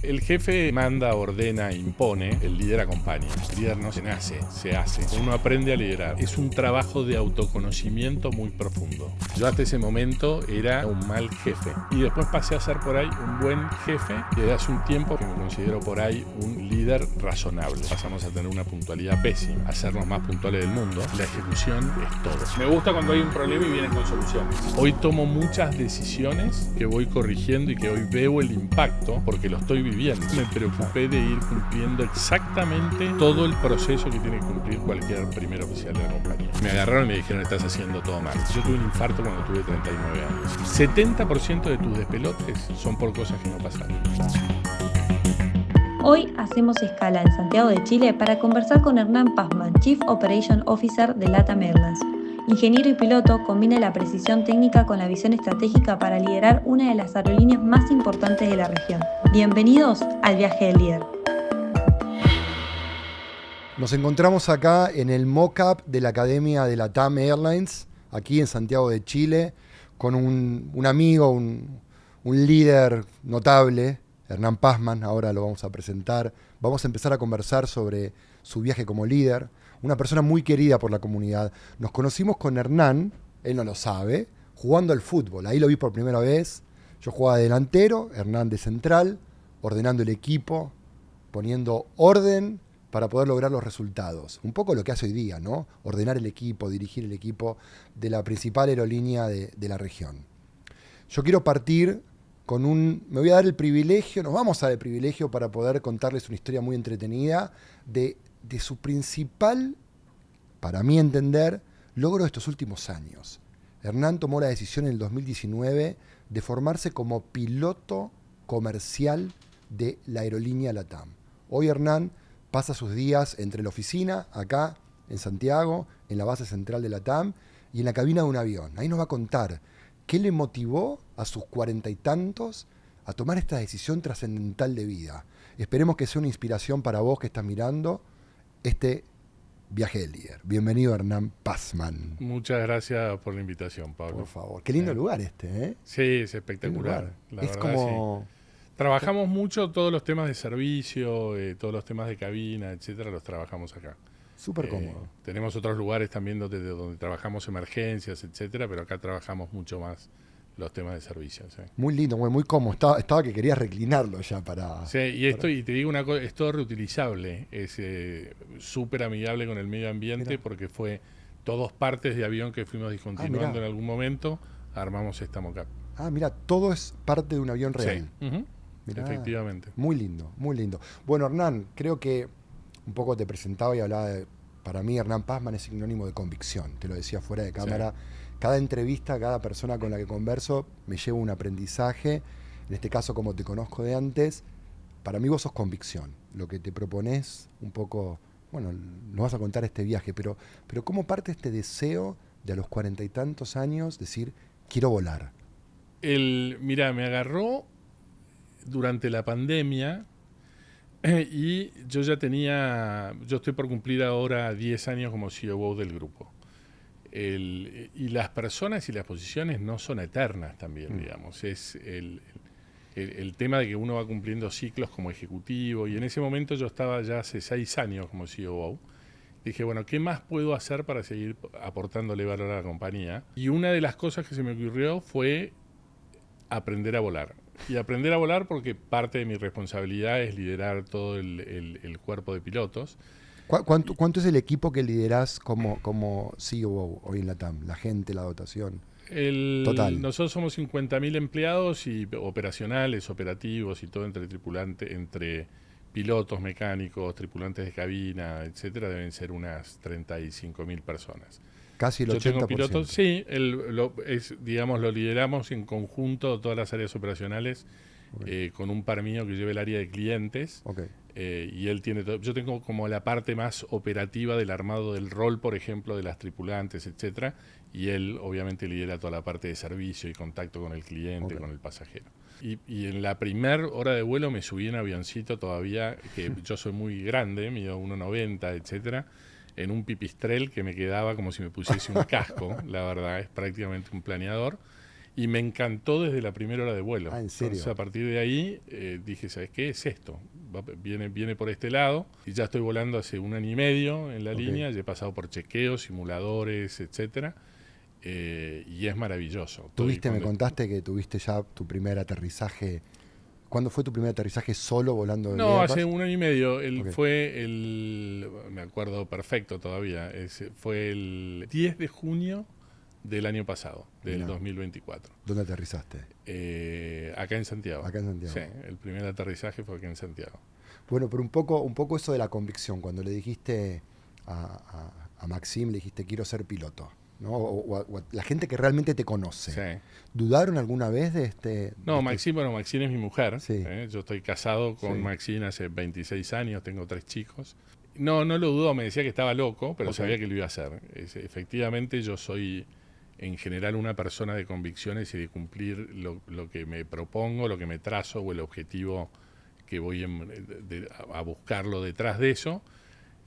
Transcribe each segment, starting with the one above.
El jefe manda, ordena, impone, el líder acompaña. El líder no se nace, se hace. Uno aprende a liderar. Es un trabajo de autoconocimiento muy profundo. Yo hasta ese momento era un mal jefe y después pasé a ser por ahí un buen jefe y desde hace un tiempo que me considero por ahí un líder razonable. Pasamos a tener una puntualidad pésima, a ser los más puntuales del mundo. La ejecución es todo. Me gusta cuando hay un problema y vienen con soluciones. Hoy tomo muchas decisiones que voy corrigiendo y que hoy veo el impacto porque lo estoy viviendo. Me preocupé de ir cumpliendo exactamente todo el proceso que tiene que cumplir cualquier primer oficial de la compañía. Me agarraron y me dijeron, estás haciendo todo mal. Yo tuve un infarto cuando tuve 39 años. 70% de tus despelotes son por cosas que no pasaron. Hoy hacemos escala en Santiago de Chile para conversar con Hernán Passmann, Chief Operation Officer de LATAM Airlines. Ingeniero y piloto, combina la precisión técnica con la visión estratégica para liderar una de las aerolíneas más importantes de la región. Bienvenidos al viaje del líder. Nos encontramos acá en el mock-up de la Academia de LATAM Airlines, aquí en Santiago de Chile, con un amigo, un líder notable, Hernán Passmann. Ahora lo vamos a presentar. Vamos a empezar a conversar sobre su viaje como líder. Una persona muy querida por la comunidad. Nos conocimos con Hernán, él no lo sabe, jugando al fútbol. Ahí lo vi por primera vez. Yo jugaba de delantero, Hernán de central, ordenando el equipo, poniendo orden para poder lograr los resultados. Un poco lo que hace hoy día, ¿no? Ordenar el equipo, dirigir el equipo de la principal aerolínea de la región. Yo quiero partir con me voy a dar el privilegio, nos vamos a dar el privilegio para poder contarles una historia muy entretenida de su principal, para mí entender, logro de estos últimos años. Hernán tomó la decisión en el 2019 de formarse como piloto comercial de la aerolínea LATAM. Hoy Hernán pasa sus días entre la oficina, acá en Santiago, en la base central de LATAM, y en la cabina de un avión. Ahí nos va a contar qué le motivó a sus 40 y tantos a tomar esta decisión trascendental de vida. Esperemos que sea una inspiración para vos que estás mirando este viaje del líder. Bienvenido, Hernán Passmann. Muchas gracias por la invitación, Pablo. Por favor. Qué lindo lugar este, ¿eh? Sí, es espectacular. La es verdad, como... Sí. Trabajamos mucho todos los temas de servicio, todos los temas de cabina, etcétera, los trabajamos acá. Súper cómodo. Tenemos otros lugares también donde trabajamos emergencias, etcétera, pero acá trabajamos mucho más los temas de servicio. ¿Sí? Muy lindo, muy cómodo. Estaba que querías reclinarlo ya para... Sí, y te digo una cosa, es todo reutilizable, es súper amigable con el medio ambiente. Mirá. Porque fue todos partes de avión que fuimos discontinuando en algún momento, armamos esta mock-up. Mira, todo es parte de un avión real. Sí. Mirá, efectivamente. Muy lindo, muy lindo. Bueno, Hernán, creo que un poco te presentaba y hablaba para mí Hernán Passmann es sinónimo de convicción, te lo decía fuera de cámara. Sí. Cada entrevista, cada persona con la que converso me lleva un aprendizaje. En este caso, como te conozco de antes, para mí vos sos convicción. Lo que te propones un poco, bueno, nos vas a contar este viaje, pero ¿cómo parte este deseo de a los 40 y tantos años decir, quiero volar? Mirá, me agarró durante la pandemia y yo estoy por cumplir ahora 10 años como CEO del grupo. Y las personas y las posiciones no son eternas también, digamos. Es el tema de que uno va cumpliendo ciclos como ejecutivo, y en ese momento yo estaba ya hace 6 años como CEO. Dije, bueno, ¿qué más puedo hacer para seguir aportándole valor a la compañía? Y una de las cosas que se me ocurrió fue aprender a volar. Y aprender a volar porque parte de mi responsabilidad es liderar todo el cuerpo de pilotos. ¿Cuánto es el equipo que liderás como CEO hoy en LATAM? La gente, la dotación. Total. Nosotros somos 50.000 empleados y operacionales, operativos y todo entre pilotos, mecánicos, tripulantes de cabina, etcétera, deben ser unas 35.000 personas. Casi el 80%. Tengo pilotos, sí, lo lideramos en conjunto todas las áreas operacionales, con un par mío que lleva el área de clientes. Okay. Y él tiene todo. Yo tengo como la parte más operativa del armado del rol, por ejemplo, de las tripulantes, etcétera, y él obviamente lidera toda la parte de servicio y contacto con el cliente, con el pasajero. Y en la primera hora de vuelo me subí en avioncito todavía, que yo soy muy grande, mido 1,90, etcétera, en un pipistrel que me quedaba como si me pusiese un casco, la verdad, es prácticamente un planeador. Y me encantó desde la primera hora de vuelo. Ah, ¿en serio? Entonces, a partir de ahí dije, ¿sabes qué es esto? Viene por este lado. Y ya estoy volando hace 1 año y medio en la línea. Ya he pasado por chequeos, simuladores, etcétera. Y es maravilloso. Me contaste que tuviste ya tu primer aterrizaje. ¿Cuándo fue tu primer aterrizaje solo volando de No, Airbus? hace 1 año y medio. Okay. Me acuerdo perfecto todavía. Fue el 10 de junio del año pasado, del 2024. ¿Dónde aterrizaste? Acá en Santiago. Acá en Santiago. Sí, el primer aterrizaje fue acá en Santiago. Bueno, pero un poco eso de la convicción, cuando le dijiste a Maxime, le dijiste quiero ser piloto, ¿no? O a la gente que realmente te conoce. Sí. ¿Dudaron alguna vez de este...? No, Maxine es mi mujer. Sí. Yo estoy casado con Sí. Maxine hace 26 años, tengo 3 chicos. No lo dudó, me decía que estaba loco, pero sabía que lo iba a hacer. Efectivamente, yo soy en general una persona de convicciones y de cumplir lo que me propongo, lo que me trazo o el objetivo que voy a buscarlo detrás de eso.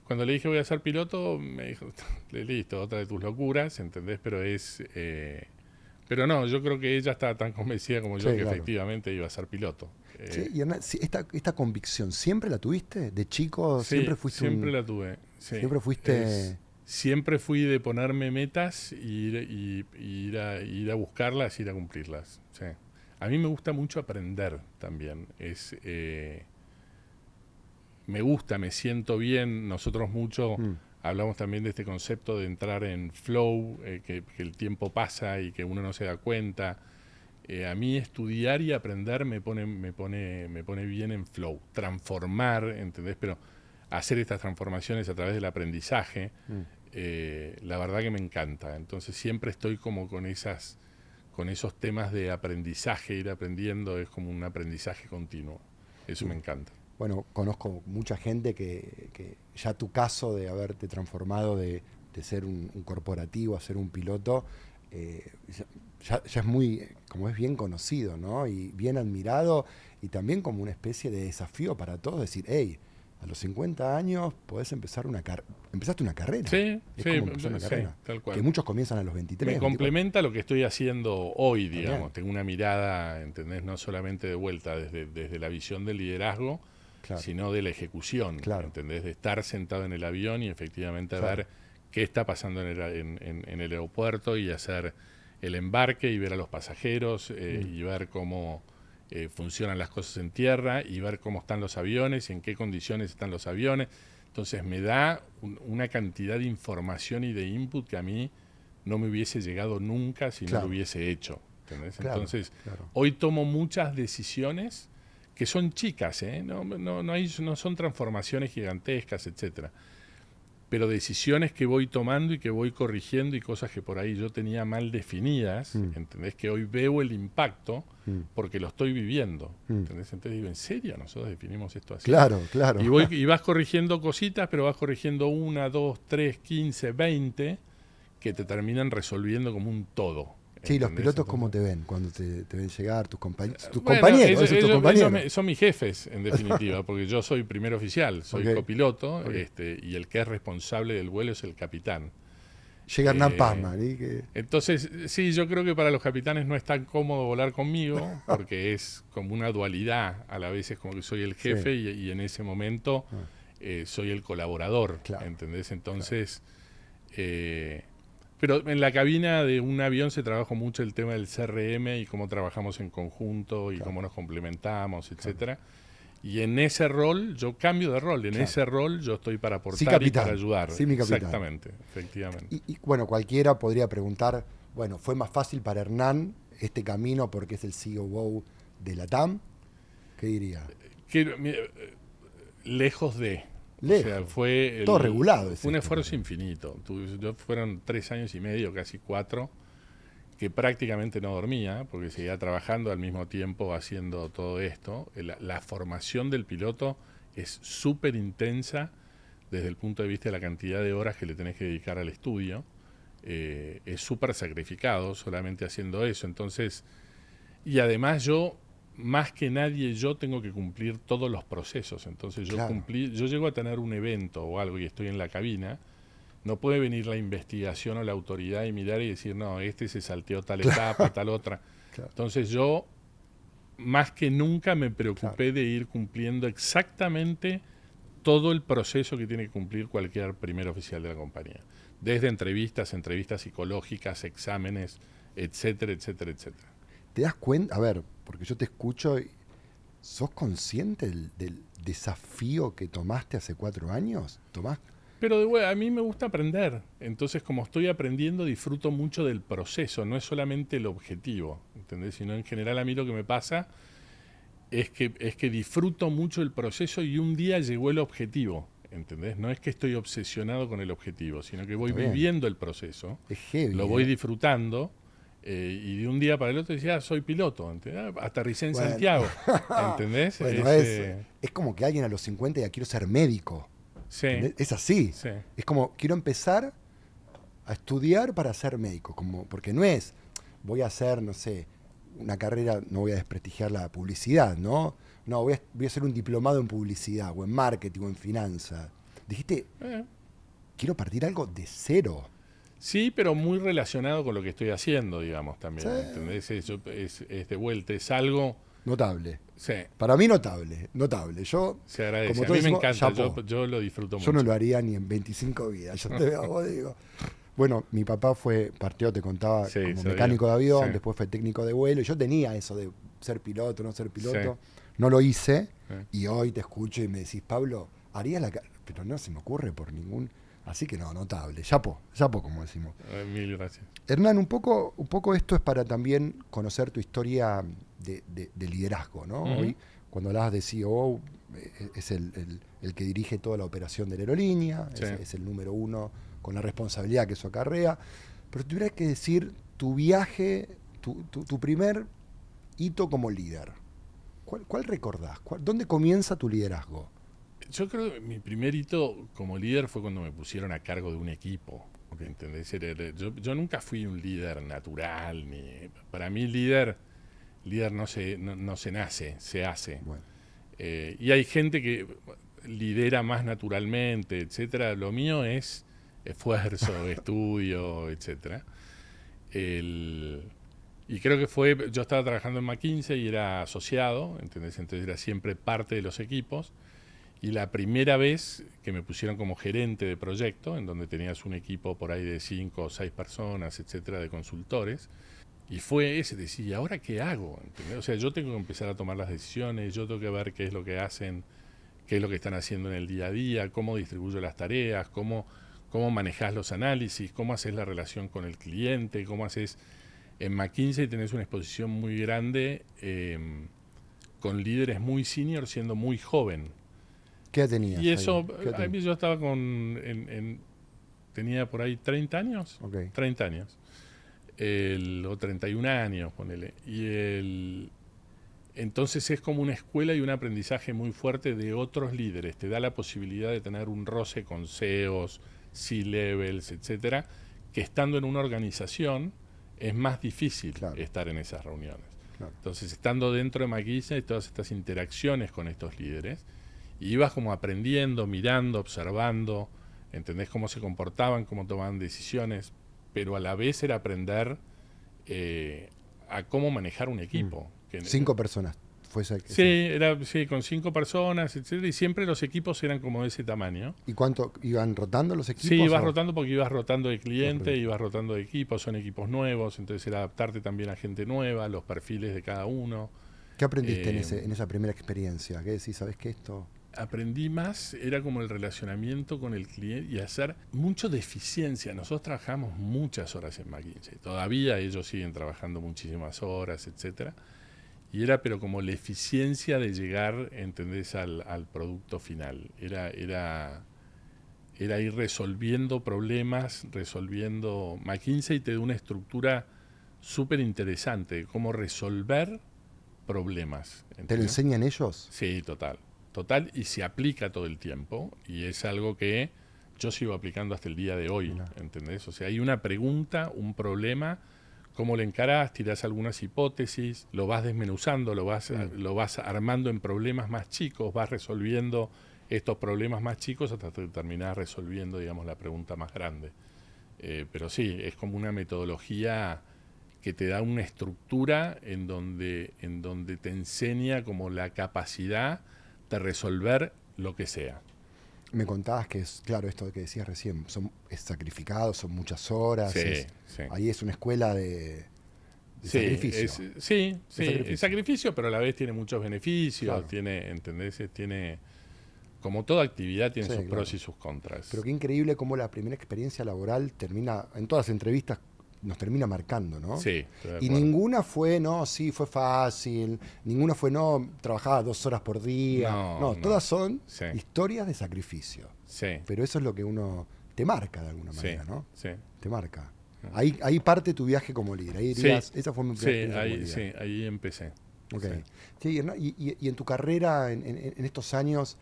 Cuando le dije voy a ser piloto, me dijo, listo, otra de tus locuras, ¿entendés? Pero no, yo creo que ella estaba tan convencida como yo que claro. Efectivamente iba a ser piloto. Sí, y Hernán, esta convicción, ¿siempre la tuviste? ¿De chico Sí, siempre fuiste siempre la tuve. Sí. Siempre fuiste... Siempre fui de ponerme metas y ir a buscarlas, ir a cumplirlas. Sí. A mí me gusta mucho aprender también. Me siento bien. Nosotros mucho hablamos también de este concepto de entrar en flow, que el tiempo pasa y que uno no se da cuenta. A mí estudiar y aprender me pone bien en flow. Transformar, ¿entendés? Pero hacer estas transformaciones a través del aprendizaje, la verdad que me encanta. Entonces siempre estoy como con esos temas de aprendizaje, ir aprendiendo, es como un aprendizaje continuo. Eso me encanta. Bueno, conozco mucha gente que ya tu caso de haberte transformado de ser un corporativo a ser un piloto, ya es muy, como es bien conocido, ¿no? Y bien admirado, y también como una especie de desafío para todos, decir, hey, a los 50 años podés empezar empezaste una carrera. Sí, es como empezar una carrera. Tal cual. Que muchos comienzan a los 23. Me complementa lo que estoy haciendo hoy, digamos. También. Tengo una mirada, ¿entendés? No solamente de vuelta desde la visión del liderazgo, Claro. sino de la ejecución, Claro. ¿entendés? De estar sentado en el avión y efectivamente ver qué está pasando en el aeropuerto y hacer el embarque y ver a los pasajeros y ver cómo funcionan las cosas en tierra y ver cómo están los aviones y en qué condiciones están los aviones. Entonces me da una cantidad de información y de input que a mí no me hubiese llegado nunca si no lo hubiese hecho, ¿entendés? Entonces, hoy tomo muchas decisiones que son chicas, no son transformaciones gigantescas, etcétera, pero decisiones que voy tomando y que voy corrigiendo y cosas que por ahí yo tenía mal definidas, ¿entendés? Que hoy veo el impacto porque lo estoy viviendo, ¿entendés? Entonces digo, ¿en serio nosotros definimos esto así? Claro. Y vas corrigiendo cositas, pero vas corrigiendo 1, 2, 3, 15, 20 que te terminan resolviendo como un todo. Sí, los pilotos, ¿cómo te ven cuando te ven llegar? Tus compañeros. Son mis jefes, en definitiva, porque yo soy primer oficial, soy copiloto, y el que es responsable del vuelo es el capitán. Llega Hernán Pazman. Entonces, sí, yo creo que para los capitanes no es tan cómodo volar conmigo, porque es como una dualidad. A la vez es como que soy el jefe y en ese momento soy el colaborador, ¿entendés? Entonces... Pero en la cabina de un avión se trabaja mucho el tema del CRM y cómo trabajamos en conjunto y cómo nos complementamos, etcétera. Y en ese rol, yo cambio de rol. En ese rol yo estoy para aportar y para ayudar. Sí, mi capitán. Exactamente, efectivamente. Y bueno, cualquiera podría preguntar, bueno, ¿fue más fácil para Hernán este camino porque es el COO de la TAM? ¿Qué diría? Lejos de... Lejos. O sea, fue todo regulado. Fue un esfuerzo infinito. Fueron 3 años y medio, casi 4, que prácticamente no dormía, porque seguía trabajando al mismo tiempo haciendo todo esto. La formación del piloto es súper intensa desde el punto de vista de la cantidad de horas que le tenés que dedicar al estudio. Es súper sacrificado solamente haciendo eso. Entonces, y además yo... más que nadie yo tengo que cumplir todos los procesos. Entonces yo llego a tener un evento o algo y estoy en la cabina, no puede venir la investigación o la autoridad y mirar y decir, no, este se salteó tal etapa, tal otra. Claro. Entonces yo, más que nunca, me preocupé Claro. de ir cumpliendo exactamente todo el proceso que tiene que cumplir cualquier primer oficial de la compañía. Desde entrevistas psicológicas, exámenes, etcétera, etcétera, etcétera. ¿Te das cuenta? A ver, porque yo te escucho y ¿sos consciente del desafío que tomaste hace 4 años? Pero a mí me gusta aprender. Entonces, como estoy aprendiendo, disfruto mucho del proceso. No es solamente el objetivo, ¿entendés? Sino en general a mí lo que me pasa es que disfruto mucho el proceso y un día llegó el objetivo, ¿entendés? No es que estoy obsesionado con el objetivo, sino que voy Está bien. viviendo el proceso, Es heavy. lo voy disfrutando, y de un día para el otro decía, soy piloto, ¿entendés? Aterricé en Bueno. Santiago, ¿entendés? Bueno, es como que alguien a los 50 ya quiero ser médico. Sí, ¿Entendés? Es así. sí. Es como quiero empezar a estudiar para ser médico, porque no es voy a hacer, no sé, una carrera, no voy a desprestigiar la publicidad, ¿no? No, voy a hacer un diplomado en publicidad o en marketing o en finanzas. Dijiste, quiero partir algo de cero. Sí, pero muy relacionado con lo que estoy haciendo, digamos, también, Sí. ¿entendés? Es de vuelta, es algo... Notable. Sí, Para mí notable. Yo, se agradece. como A todos mí me decimos, encanta, chapó. yo lo disfruto mucho. Yo no lo haría ni en 25 vidas. Yo te veo a vos, digo. Bueno, mi papá partió, te contaba, Sí, como sabía. mecánico de avión, Sí. después fue técnico de vuelo. Y yo tenía eso de ser piloto, no ser piloto. Sí. No lo hice. Sí. Y hoy te escucho y me decís, Pablo, harías pero no se me ocurre por ningún... Así que no, notable. Chapó, como decimos. Mil gracias. Hernán, un poco esto es para también conocer tu historia de liderazgo, ¿no? Uh-huh. Hoy, cuando hablabas de CEO, es el que dirige toda la operación de la aerolínea, Sí. es el número 1 con la responsabilidad que eso acarrea. Pero si tuvieras que decir tu viaje, tu primer hito como líder, ¿cuál recordás? ¿Dónde comienza tu liderazgo? Yo creo que mi primer hito como líder fue cuando me pusieron a cargo de un equipo. ¿Entendés? Yo nunca fui un líder natural. Para mí líder no se nace, se hace. Bueno. Y hay gente que lidera más naturalmente, etcétera. Lo mío es esfuerzo, estudio, etcétera. Y creo que yo estaba trabajando en McKinsey y era asociado, ¿entendés? Entonces era siempre parte de los equipos. Y la primera vez que me pusieron como gerente de proyecto, en donde tenías un equipo por ahí de 5 o 6 personas, etcétera, de consultores, y fue ese, decir, ¿y ahora qué hago? ¿Entendés? O sea, yo tengo que empezar a tomar las decisiones, yo tengo que ver qué es lo que hacen, qué es lo que están haciendo en el día a día, cómo distribuyo las tareas, cómo manejas los análisis, cómo haces la relación con el cliente, cómo haces... En McKinsey tenés una exposición muy grande con líderes muy senior siendo muy joven. ¿Qué edad tenías? Y eso, ahí? a mí yo estaba tenía por ahí 30 años, Okay. 30 años, o 31 años, ponele. Entonces es como una escuela y un aprendizaje muy fuerte de otros líderes. Te da la posibilidad de tener un roce con CEOs, C-levels, etcétera, que estando en una organización es más difícil estar en esas reuniones. Claro. Entonces, estando dentro de McKinsey, todas estas interacciones con estos líderes, y ibas como aprendiendo, mirando, observando, entendés cómo se comportaban, cómo tomaban decisiones, pero a la vez era aprender a cómo manejar un equipo. 5 personas. Sí, con 5 personas, etcétera, y siempre los equipos eran como de ese tamaño. ¿Y cuánto iban rotando los equipos? Sí, ibas rotando porque ibas rotando de cliente, ibas rotando de equipos, son equipos nuevos, entonces era adaptarte también a gente nueva, los perfiles de cada uno. ¿Qué aprendiste en esa primera experiencia? ¿Qué decís? ¿Sabes qué esto? Aprendí más, era como el relacionamiento con el cliente y hacer mucho de eficiencia. Nosotros trabajamos muchas horas en McKinsey, todavía ellos siguen trabajando muchísimas horas, etcétera. Y era pero como la eficiencia de llegar, ¿entendés?, al producto final. Era ir resolviendo problemas, McKinsey te da una estructura súper interesante, cómo resolver problemas. ¿Entendés? ¿Te lo enseñan ellos? Sí, total, y se aplica todo el tiempo, y es algo que yo sigo aplicando hasta el día de hoy, ¿entendés? O sea, hay una pregunta, un problema, cómo lo encarás, tirás algunas hipótesis, lo vas desmenuzando, lo vas armando en problemas más chicos, vas resolviendo estos problemas más chicos hasta que terminás resolviendo, digamos, la pregunta más grande. Pero sí, es como una metodología que te da una estructura en donde te enseña como la capacidad de resolver lo que sea. Me contabas que es, claro, esto que decías recién, es sacrificado, son muchas horas. Sí, sí. Ahí es una escuela de sacrificio. Es sacrificio, pero a la vez tiene muchos beneficios, Claro. tiene, ¿entendés? Tiene, como toda actividad, tiene sus claro. pros y sus contras. Pero qué increíble cómo la primera experiencia laboral termina, en todas las entrevistas nos termina marcando, ¿no? Sí, estoy de Y acuerdo. ninguna fue, no, sí, fue fácil, ninguna fue, no, trabajaba 2 horas por día. No, Todas son Sí. historias de sacrificio. Sí, Pero eso es lo que uno te marca de alguna manera, sí, ¿no? sí. Te marca. Ahí parte tu viaje como líder. Ahí dirías, esa fue mi primera experiencia como líder. Ahí empecé. Ok. Sí. Sí, Hernán, y en tu carrera, en estos años,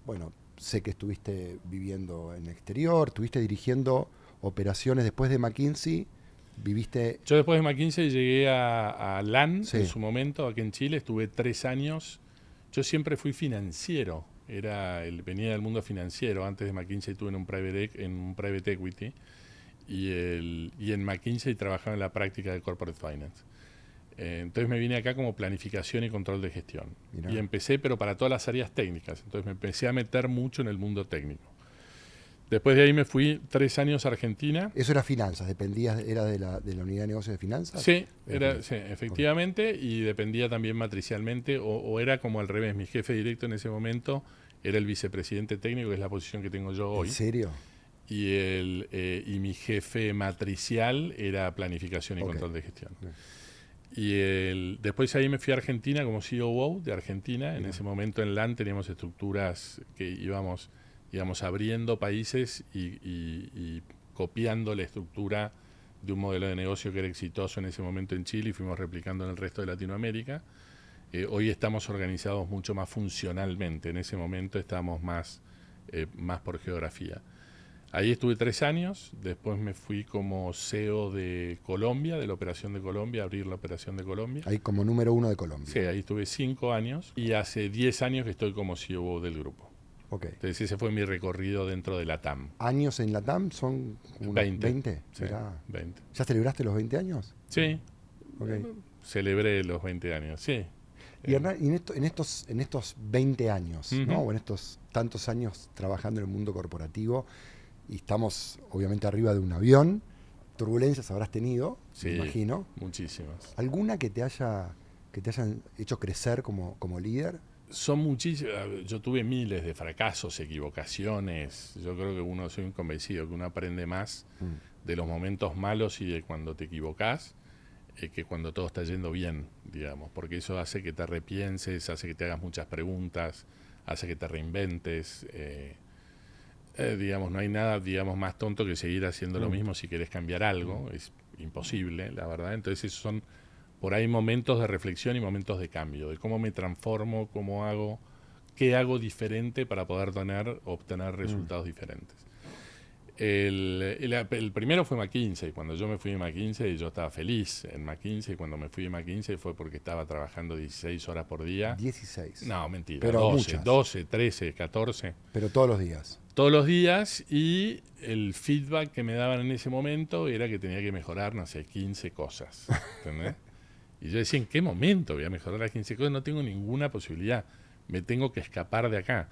bueno, sé que estuviste viviendo en el exterior, estuviste dirigiendo operaciones después de McKinsey, viviste... Yo después de McKinsey llegué a LAN Sí. en su momento, aquí en Chile, estuve 3 años. Yo siempre fui financiero, venía del mundo financiero. Antes de McKinsey estuve en un private equity y en McKinsey trabajaba en la práctica de corporate finance. Entonces me vine acá como planificación y control de gestión. Mirá. Y empecé, pero para todas las áreas técnicas. Entonces me empecé a meter mucho en el mundo técnico. Después de ahí me fui 3 años a Argentina. Eso era finanzas, dependías, era de la unidad de negocios de finanzas. Sí, sí, efectivamente, y dependía también matricialmente, o era como al revés. Mi jefe directo en ese momento era el vicepresidente técnico, que es la posición que tengo yo hoy. ¿En serio? Y mi jefe matricial era planificación y control de gestión. Después ahí me fui a Argentina como COO de Argentina. En ese momento en LAN teníamos estructuras que íbamos abriendo países y copiando la estructura de un modelo de negocio que era exitoso en ese momento en Chile y fuimos replicando en el resto de Latinoamérica. Hoy estamos organizados mucho más funcionalmente. En ese momento estábamos más por geografía. Ahí estuve 3 años, después me fui como CEO de Colombia, de la operación de Colombia, abrir la operación de Colombia. Ahí como número 1 de Colombia. Sí, ahí estuve 5 años y hace 10 años que estoy como CEO del grupo. Ok. Entonces ese fue mi recorrido dentro de la TAM. ¿Años en la TAM son unos 20? Sí, Mirá. 20. ¿Ya celebraste los 20 años? Sí, Ok. celebré los 20 años, sí. Y Hernán, y en estos 20 años, ¿no? Ujú. O en estos tantos años trabajando en el mundo corporativo, y estamos obviamente arriba de un avión, turbulencias habrás tenido, Sí, me imagino. muchísimas. ¿Alguna que te hayan hecho crecer como líder? Son muchísimas. Yo tuve miles de fracasos, equivocaciones. Yo creo que soy un convencido que uno aprende más de los momentos malos y de cuando te equivocás que cuando todo está yendo bien, digamos, porque eso hace que te repienses, hace que te hagas muchas preguntas, hace que te reinventes. Digamos, no hay nada, digamos, más tonto que seguir haciendo lo mismo si querés cambiar algo. Es imposible, la verdad. Entonces esos son por ahí momentos de reflexión y momentos de cambio, de cómo me transformo, cómo hago, qué hago diferente para poder obtener resultados diferentes. El primero fue McKinsey. Cuando yo me fui de McKinsey, yo estaba feliz en McKinsey. Cuando me fui de McKinsey fue porque estaba trabajando 16 horas por día. 16. No, mentira. Pero 12, muchas. 12, 13, 14. Pero todos los días. Todos los días, y el feedback que me daban en ese momento era que tenía que mejorar, no sé, 15 cosas. ¿Entendés? Y yo decía, ¿en qué momento voy a mejorar las 15 cosas? No tengo ninguna posibilidad. Me tengo que escapar de acá.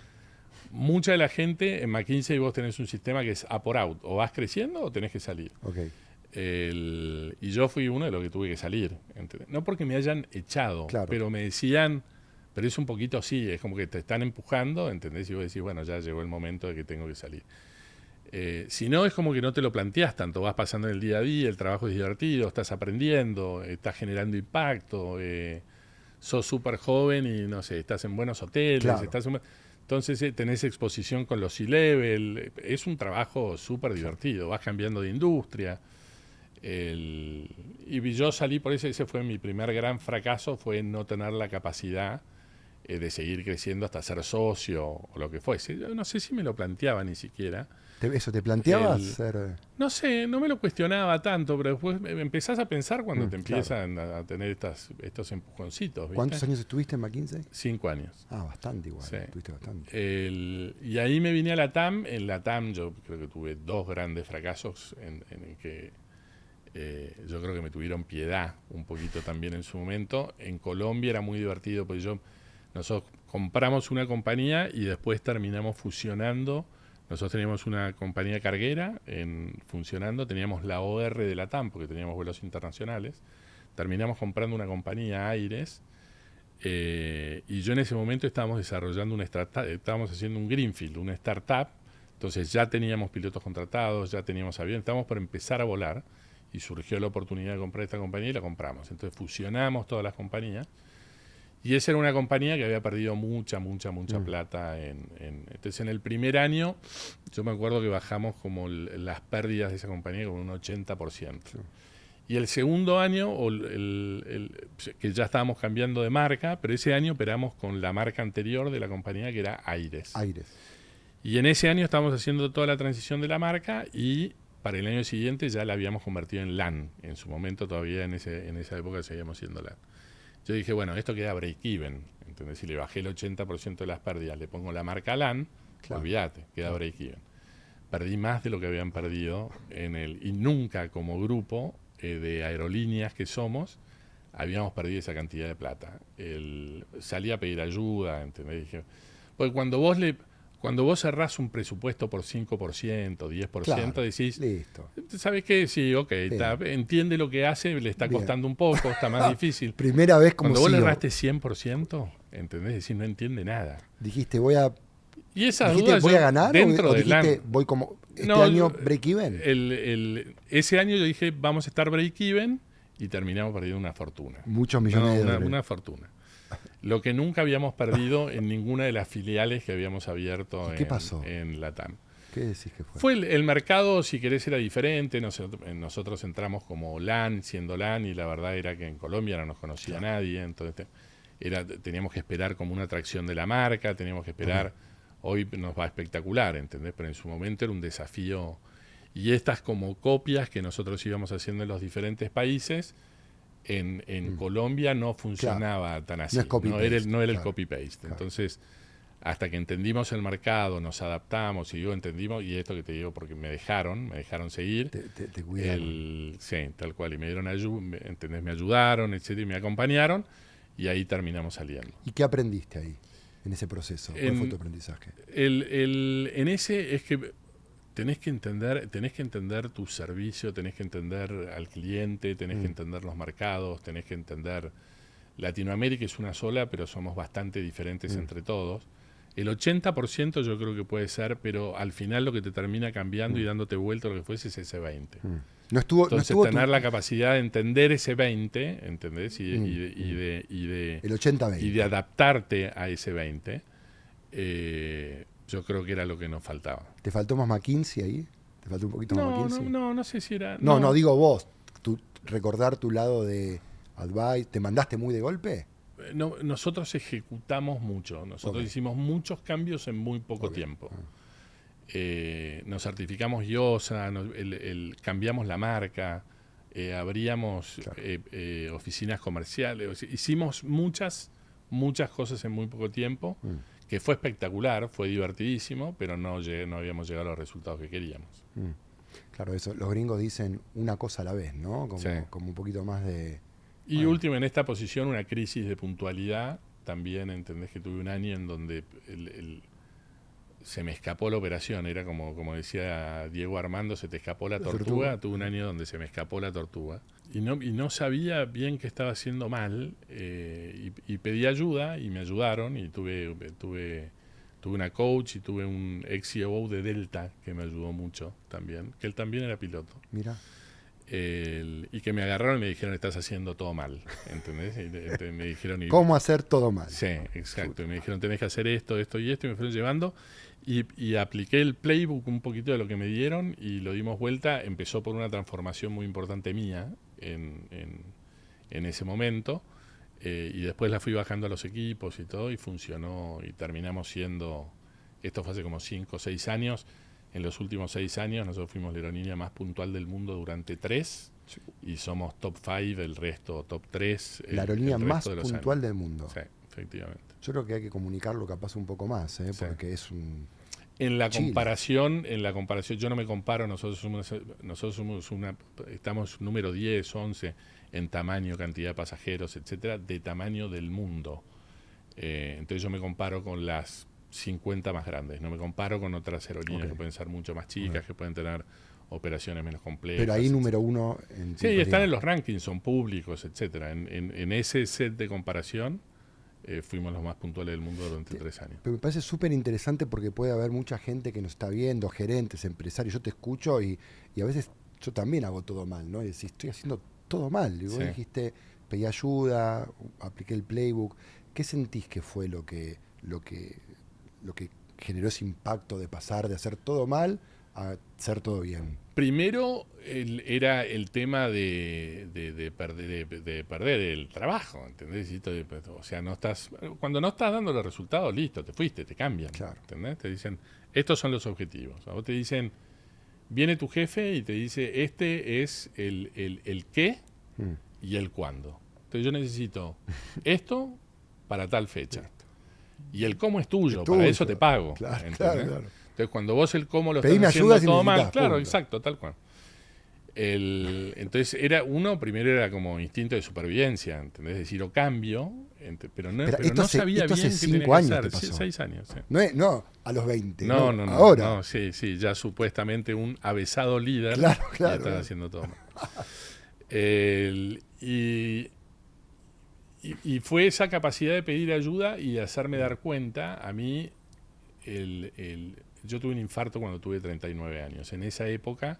Mucha de la gente en McKinsey vos tenés un sistema que es up or out. O vas creciendo o tenés que salir. Okay. Y yo fui uno de los que tuve que salir. ¿Entendés? No porque me hayan echado, Claro. pero me decían, pero es un poquito así, es como que te están empujando, ¿entendés? Y vos decís, bueno, ya llegó el momento de que tengo que salir. Si no, es como que no te lo planteás tanto, vas pasando en el día a día, el trabajo es divertido, estás aprendiendo, estás generando impacto, sos súper joven y no sé, estás en buenos hoteles, Claro. entonces tenés exposición con los C-Level, es un trabajo súper divertido, vas cambiando de industria. Y yo salí por eso, ese fue mi primer gran fracaso, fue no tener la capacidad de seguir creciendo hasta ser socio o lo que fuese. Yo no sé si me lo planteaba ni siquiera. ¿Eso te planteabas ser? No sé, no me lo cuestionaba tanto, pero después empezás a pensar cuando te empiezan a tener estos empujoncitos. ¿Viste? ¿Cuántos años estuviste en McKinsey? 5 años. Ah, bastante igual. Sí. Estuviste bastante. Y ahí me vine a la TAM. En la TAM yo creo que tuve 2 grandes fracasos en que Yo creo que me tuvieron piedad un poquito también en su momento. En Colombia era muy divertido, porque nosotros compramos una compañía y después terminamos fusionando. Nosotros teníamos una compañía carguera funcionando, teníamos la OR de la TAM, porque teníamos vuelos internacionales. Terminamos comprando una compañía Aires, y yo en ese momento estábamos desarrollando estábamos haciendo un greenfield, una startup. Entonces ya teníamos pilotos contratados, ya teníamos aviones, estábamos por empezar a volar, y surgió la oportunidad de comprar esta compañía y la compramos. Entonces fusionamos todas las compañías, y esa era una compañía que había perdido mucha plata. Entonces en el primer año yo me acuerdo que bajamos como las pérdidas de esa compañía con un 80%. Sí. Y el segundo año, que ya estábamos cambiando de marca, pero ese año operamos con la marca anterior de la compañía, que era Aires. Y en ese año estábamos haciendo toda la transición de la marca, y para el año siguiente ya la habíamos convertido en LAN. En su momento todavía en esa época seguíamos siendo LAN. Yo dije, bueno, esto queda break-even. ¿Entendés? Si le bajé el 80% de las pérdidas, le pongo la marca LAN, olvídate, queda break-even. Perdí más de lo que habían perdido y nunca como grupo de aerolíneas que somos habíamos perdido esa cantidad de plata. Salí a pedir ayuda, ¿entendés? Dije, porque cuando vos cerrás un presupuesto por 5%, 10%, decís, listo. ¿Sabes qué? Sí, ok, entiende lo que hace, le está costando un poco, está más difícil. Primera vez como cuando vos le erraste 100%, ¿entendés? Decís, no entiende nada. Dijiste, y esas dudas ¿voy a ganar? Dentro ¿O de dijiste, voy como año break-even? Ese año yo dije, vamos a estar break-even, y terminamos perdiendo una fortuna. Muchos millones de dólares. Una fortuna. Lo que nunca habíamos perdido en ninguna de las filiales que habíamos abierto en LATAM. ¿Qué decís que fue? Fue el mercado, si querés, era diferente. Nosotros entramos como LAN, siendo LAN, y la verdad era que en Colombia no nos conocía nadie. Entonces teníamos que esperar como una atracción de la marca, teníamos que esperar. Hoy nos va espectacular, ¿entendés? Pero en su momento era un desafío. Y estas como copias que nosotros íbamos haciendo en los diferentes países, en Colombia no funcionaba tan así. No era el copy-paste. Entonces, hasta que entendimos el mercado, nos adaptamos, y entendimos, y esto que te digo porque me dejaron seguir. Te cuidaron. Sí, tal cual. Y me dieron ¿entendés? Me ayudaron, etcétera, y me acompañaron, y ahí terminamos saliendo. ¿Y qué aprendiste ahí, en ese proceso? ¿Cuál fue tu aprendizaje? En ese es que tenés que entender tu servicio, tenés que entender al cliente, tenés que entender los mercados, tenés que entender. Latinoamérica es una sola, pero somos bastante diferentes entre todos. El 80% yo creo que puede ser, pero al final lo que te termina cambiando y dándote vuelta lo que fuese es ese 20%. Entonces tener la capacidad de entender ese 20%, ¿entendés? El 80-20. Y de adaptarte a ese 20%. Yo creo que era lo que nos faltaba. ¿Te faltó más McKinsey ahí? ¿Te faltó un poquito más McKinsey? No sé si era. No, digo vos. Recordar tu lado de advice. ¿Te mandaste muy de golpe? No, nosotros ejecutamos mucho. Nosotros hicimos muchos cambios en muy poco tiempo. Nos certificamos IOSA, cambiamos la marca, abríamos oficinas comerciales. Hicimos muchas cosas en muy poco tiempo. Que fue espectacular, fue divertidísimo, pero no habíamos llegado a los resultados que queríamos. Claro, eso. Los gringos dicen una cosa a la vez, ¿no? Como un poquito más de. Y último, en esta posición, una crisis de puntualidad. También entendés que tuve un año en donde se me escapó la operación. Era como decía Diego Armando, se te escapó la tortuga. Tuve un año donde se me escapó la tortuga. Y no sabía bien qué estaba haciendo mal. Y pedí ayuda y me ayudaron. Y tuve una coach y tuve un ex CEO de Delta que me ayudó mucho también. Que él también era piloto. Mira. Y que me agarraron y me dijeron, estás haciendo todo mal, ¿entendés? Y me dijeron, ¿cómo hacer todo mal? Sí, exacto. Y me dijeron, tenés que hacer esto y me fueron llevando. Y apliqué el playbook un poquito de lo que me dieron y lo dimos vuelta. Empezó por una transformación muy importante mía en ese momento. Y después la fui bajando a los equipos y todo, y funcionó. Y terminamos siendo, esto fue hace como 5 o 6 años. En los últimos 6 años nosotros fuimos la aerolínea más puntual del mundo durante 3 y somos top 5, el resto top 3. La aerolínea más puntual del mundo. Sí, efectivamente. Yo creo que hay que comunicarlo capaz un poco más, porque es un... En la Chile. comparación, yo no me comparo, estamos número 10, 11 en tamaño, cantidad de pasajeros, etcétera, de tamaño del mundo. Entonces yo me comparo con las 50 más grandes, no me comparo con otras aerolíneas que pueden ser mucho más chicas, que pueden tener operaciones menos complejas. Pero ahí número uno en sí, están en los rankings, son públicos, etcétera. En ese set de comparación fuimos los más puntuales del mundo durante 3 años. Pero me parece súper interesante porque puede haber mucha gente que nos está viendo, gerentes, empresarios. Yo te escucho y a veces yo también hago todo mal, ¿no? Y decís, estoy haciendo todo mal. Y vos dijiste, pedí ayuda, apliqué el playbook. ¿Qué sentís que fue lo que generó ese impacto de pasar de hacer todo mal a hacer todo bien? Primero era el tema de perder el trabajo, ¿entendés? O sea, cuando no estás dando los resultados, listo, te fuiste, te cambian, claro. ¿entendés? Te dicen, estos son los objetivos. A vos te dicen, viene tu jefe y te dice, este es el qué y el cuándo. Entonces yo necesito esto para tal fecha. Y el cómo es tuyo, para eso te pago. Claro. Entonces, cuando vos el cómo lo pedime estás haciendo ayuda todo si mal, necesitas, claro, punto. exacto, tal cual. Entonces, primero era como instinto de supervivencia, ¿entendés? Es decir, o cambio, pero no sabía bien qué tenía que hacer. 6 años. Sí. No, a los 20. No, ahora. No, sí, ya supuestamente un avesado líder. Claro. Ya estaba haciendo todo mal. Y fue esa capacidad de pedir ayuda y de hacerme dar cuenta. A mí, yo tuve un infarto cuando tuve 39 años. En esa época,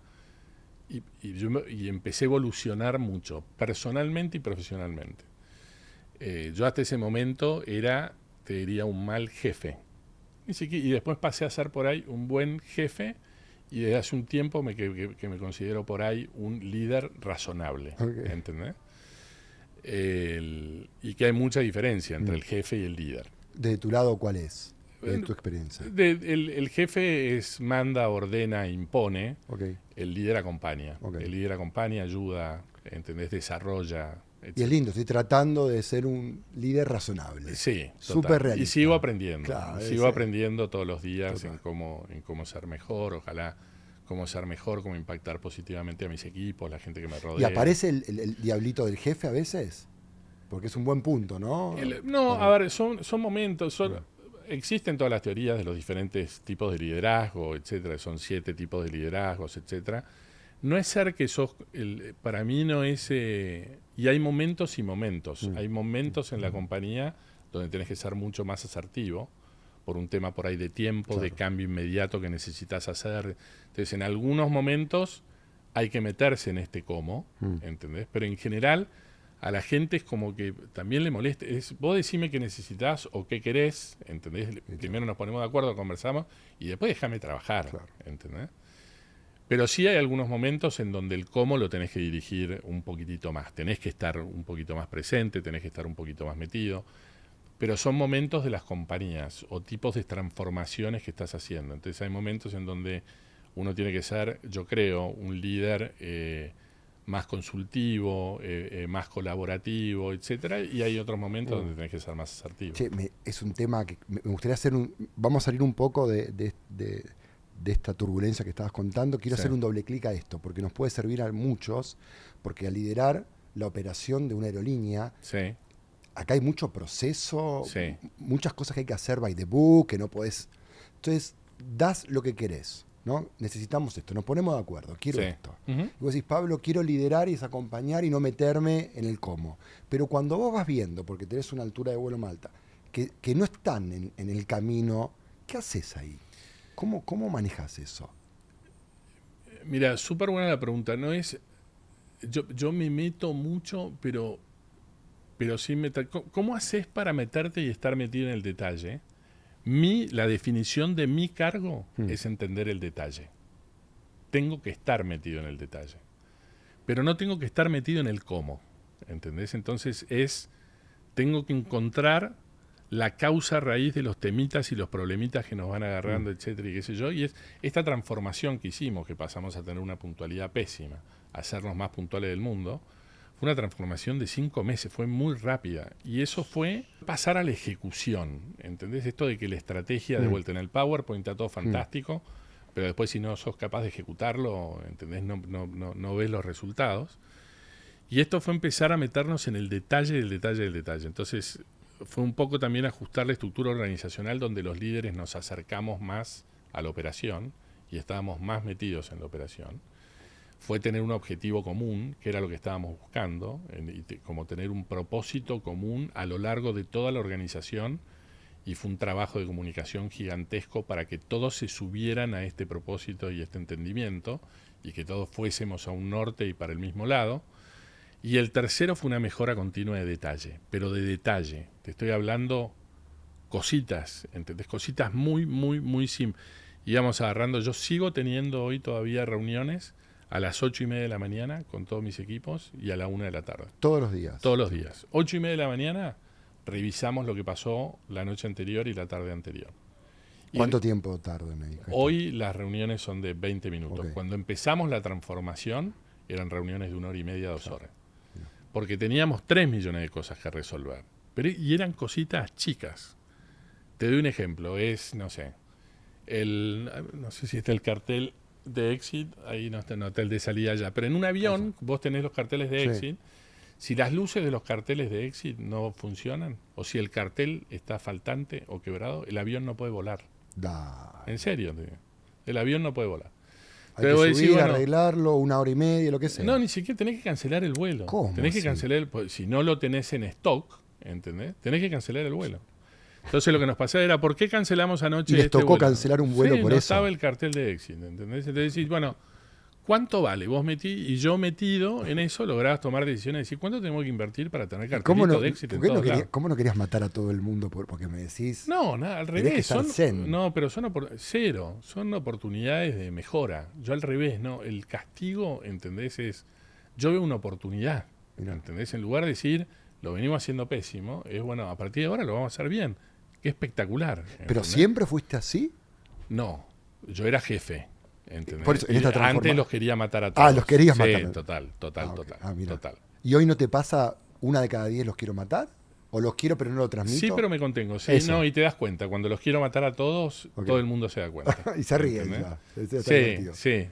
y empecé a evolucionar mucho, personalmente y profesionalmente. Yo hasta ese momento era, te diría, un mal jefe. Y después pasé a ser por ahí un buen jefe, y desde hace un tiempo que me considero por ahí un líder razonable. ¿Entendés? Y que hay mucha diferencia entre el jefe y el líder. ¿De tu lado cuál es? De tu experiencia. El jefe manda, ordena, impone. El líder acompaña. El líder acompaña, ayuda, ¿entendés? Desarrolla. Etc. Y es lindo, estoy tratando de ser un líder razonable. Sí, súper realista. Y sigo aprendiendo. Claro, sigo aprendiendo todos los días en cómo ser mejor, ojalá cómo ser mejor, cómo impactar positivamente a mis equipos, la gente que me rodea. ¿Y aparece el diablito del jefe a veces? Porque es un buen punto, ¿no? A ver, son momentos, existen todas las teorías de los diferentes tipos de liderazgo, etcétera, son 7 tipos de liderazgos, etcétera. No es ser que para mí no es, y hay momentos y momentos. Hay momentos en la compañía donde tenés que ser mucho más asertivo, por un tema por ahí de tiempo, de cambio inmediato que necesitas hacer. Entonces, en algunos momentos hay que meterse en este cómo, ¿entendés? Pero en general, a la gente es como que también le molesta. Vos decime qué necesitas o qué querés, ¿entendés? Primero nos ponemos de acuerdo, conversamos, y después déjame trabajar, ¿entendés? Pero sí hay algunos momentos en donde el cómo lo tenés que dirigir un poquitito más. Tenés que estar un poquito más presente, tenés que estar un poquito más metido. Pero son momentos de las compañías o tipos de transformaciones que estás haciendo. Entonces hay momentos en donde uno tiene que ser, yo creo, un líder más consultivo, más colaborativo, etcétera, y hay otros momentos donde tenés que ser más asertivo. Che, es un tema que me gustaría hacer vamos a salir un poco de esta turbulencia que estabas contando. Quiero hacer un doble clic a esto, porque nos puede servir a muchos, porque al liderar la operación de una aerolínea, acá hay mucho proceso, muchas cosas que hay que hacer by the book, que no podés. Entonces, das lo que querés, ¿no? Necesitamos esto, nos ponemos de acuerdo, quiero esto. Y vos decís, Pablo, quiero liderar y es acompañar y no meterme en el cómo. Pero cuando vos vas viendo, porque tenés una altura de vuelo más alta, que no están en el camino, ¿qué haces ahí? ¿Cómo manejas eso? Mira, súper buena la pregunta. No es, yo me meto mucho, pero sí ¿cómo haces para meterte y estar metido en el detalle? La definición de mi cargo es entender el detalle. Tengo que estar metido en el detalle. Pero no tengo que estar metido en el cómo. ¿Entendés? Entonces tengo que encontrar la causa raíz de los temitas y los problemitas que nos van agarrando, etcétera, y qué sé yo. Y es esta transformación que hicimos, que pasamos a tener una puntualidad pésima, a hacernos más puntuales del mundo, Fue una transformación de 5 meses, fue muy rápida. Y eso fue pasar a la ejecución, ¿entendés? Esto de que la estrategia, de vuelta en el PowerPoint, está todo fantástico, pero después si no sos capaz de ejecutarlo, ¿entendés? No ves los resultados. Y esto fue empezar a meternos en el detalle del detalle del detalle. Entonces fue un poco también ajustar la estructura organizacional donde los líderes nos acercamos más a la operación y estábamos más metidos en la operación. Fue tener un objetivo común, que era lo que estábamos buscando, como tener un propósito común a lo largo de toda la organización, y fue un trabajo de comunicación gigantesco para que todos se subieran a este propósito y este entendimiento, y que todos fuésemos a un norte y para el mismo lado. Y el tercero fue una mejora continua de detalle, pero de detalle. Te estoy hablando cositas, ¿entendés? Cositas muy, muy, muy simples. Íbamos agarrando, yo sigo teniendo hoy todavía reuniones a las 8:30 de la mañana con todos mis equipos y a la 1 de la tarde. Todos los días. Todos los días. 8:30 de la mañana revisamos lo que pasó la noche anterior y la tarde anterior. ¿Cuánto tiempo tarda, me dijo? Hoy las reuniones son de 20 minutos. Okay. Cuando empezamos la transformación eran reuniones de 1 hora y media, 2 horas. Porque teníamos 3 millones de cosas que resolver. Y eran cositas chicas. Te doy un ejemplo. Es, no sé si está el cartel de exit, ahí no está el de salida ya. Pero en un avión vos tenés los carteles de exit. Si las luces de los carteles de exit no funcionan, o si el cartel está faltante o quebrado, el avión no puede volar. En serio, el avión no puede volar. Hay que subir, arreglarlo, 1 hora y media, lo que sea. No, ni siquiera tenés que cancelar el vuelo. ¿Cómo Tenés que así? cancelar, si no lo tenés en stock, ¿entendés? Tenés que cancelar el vuelo. Entonces lo que nos pasaba era, ¿por qué cancelamos anoche y les tocó vuelo? Cancelar un vuelo por no eso. Estaba el cartel de exit, ¿entendés? Entonces decís, bueno, ¿cuánto vale? Vos y yo metido en eso lograbas tomar decisiones y decir, ¿cuánto tenemos que invertir para tener cartelito de exit en todos lados? ¿Cómo no querías matar a todo el mundo porque me decís? No, nada, al revés. Pero son oportunidades de mejora. Yo al revés, no. El castigo, ¿entendés? Yo veo una oportunidad, ¿entendés? En lugar de decir, lo venimos haciendo pésimo, es bueno, a partir de ahora lo vamos a hacer bien. Qué espectacular. ¿Entendés? ¿Pero siempre fuiste así? No, yo era jefe. ¿Entendés? Por eso, antes los quería matar a todos. Ah, los querías matar. Sí, total. ¿Y hoy no te pasa 1 de cada 10 los quiero matar? ¿O los quiero pero no lo transmito? Sí, pero me contengo. Sí, no, y te das cuenta. Cuando los quiero matar a todos, todo el mundo se da cuenta. Y se ríen ya. Sí.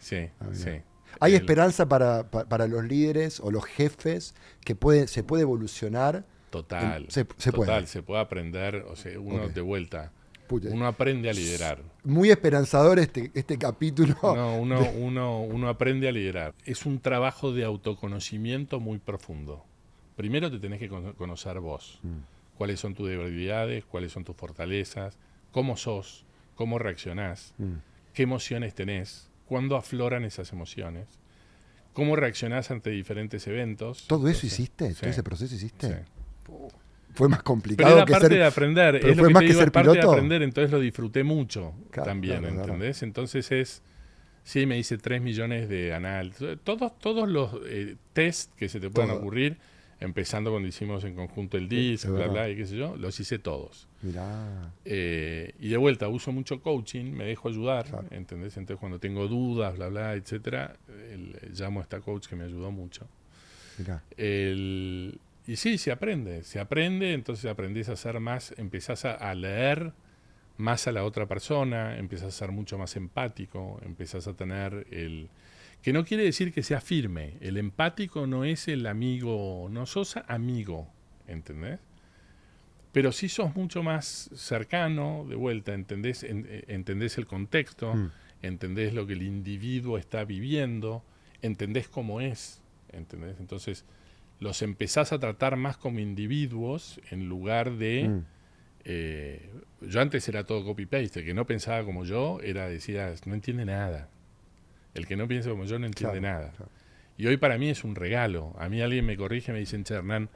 ¿Hay esperanza para los líderes o los jefes que se puede evolucionar? Total. Se puede. Se puede aprender. O sea, uno de vuelta. Uno aprende a liderar. Muy esperanzador este capítulo. No, uno aprende a liderar. Es un trabajo de autoconocimiento muy profundo. Primero te tenés que conocer vos. Cuáles son tus debilidades, cuáles son tus fortalezas, cómo sos, cómo reaccionás, qué emociones tenés, cuándo afloran esas emociones, cómo reaccionás ante diferentes eventos. ¿Todo eso hiciste? Sí. ¿Todo ese proceso hiciste? Sí. Fue más complicado pero era que parte ser... de aprender, pero es lo fue que más te que digo, ser es parte piloto. de aprender, entonces lo disfruté mucho también, claro. ¿entendés? Entonces sí, me hice 3 millones de análisis, todos los test que se te puedan ocurrir, empezando cuando hicimos en conjunto el DISC, bla, y qué sé yo, los hice todos. Mirá. Y de vuelta, uso mucho coaching, me dejo ayudar, ¿entendés? Entonces cuando tengo dudas, bla, etcétera, llamo a esta coach que me ayudó mucho. Mirá. Y sí, se aprende, entonces aprendés a hacer más, empezás a leer más a la otra persona, empezás a ser mucho más empático, empezás a tener que no quiere decir que sea firme, el empático no es el amigo, no sos amigo, ¿entendés? Pero sí sos mucho más cercano, de vuelta, entendés el contexto, entendés lo que el individuo está viviendo, entendés cómo es, ¿entendés? Entonces los empezás a tratar más como individuos en lugar de... yo antes era todo copy-paste, el que no pensaba como yo decía, no entiende nada. El que no piensa como yo no entiende nada. Claro. Y hoy para mí es un regalo. A mí alguien me corrige, me dice, che, Hernán,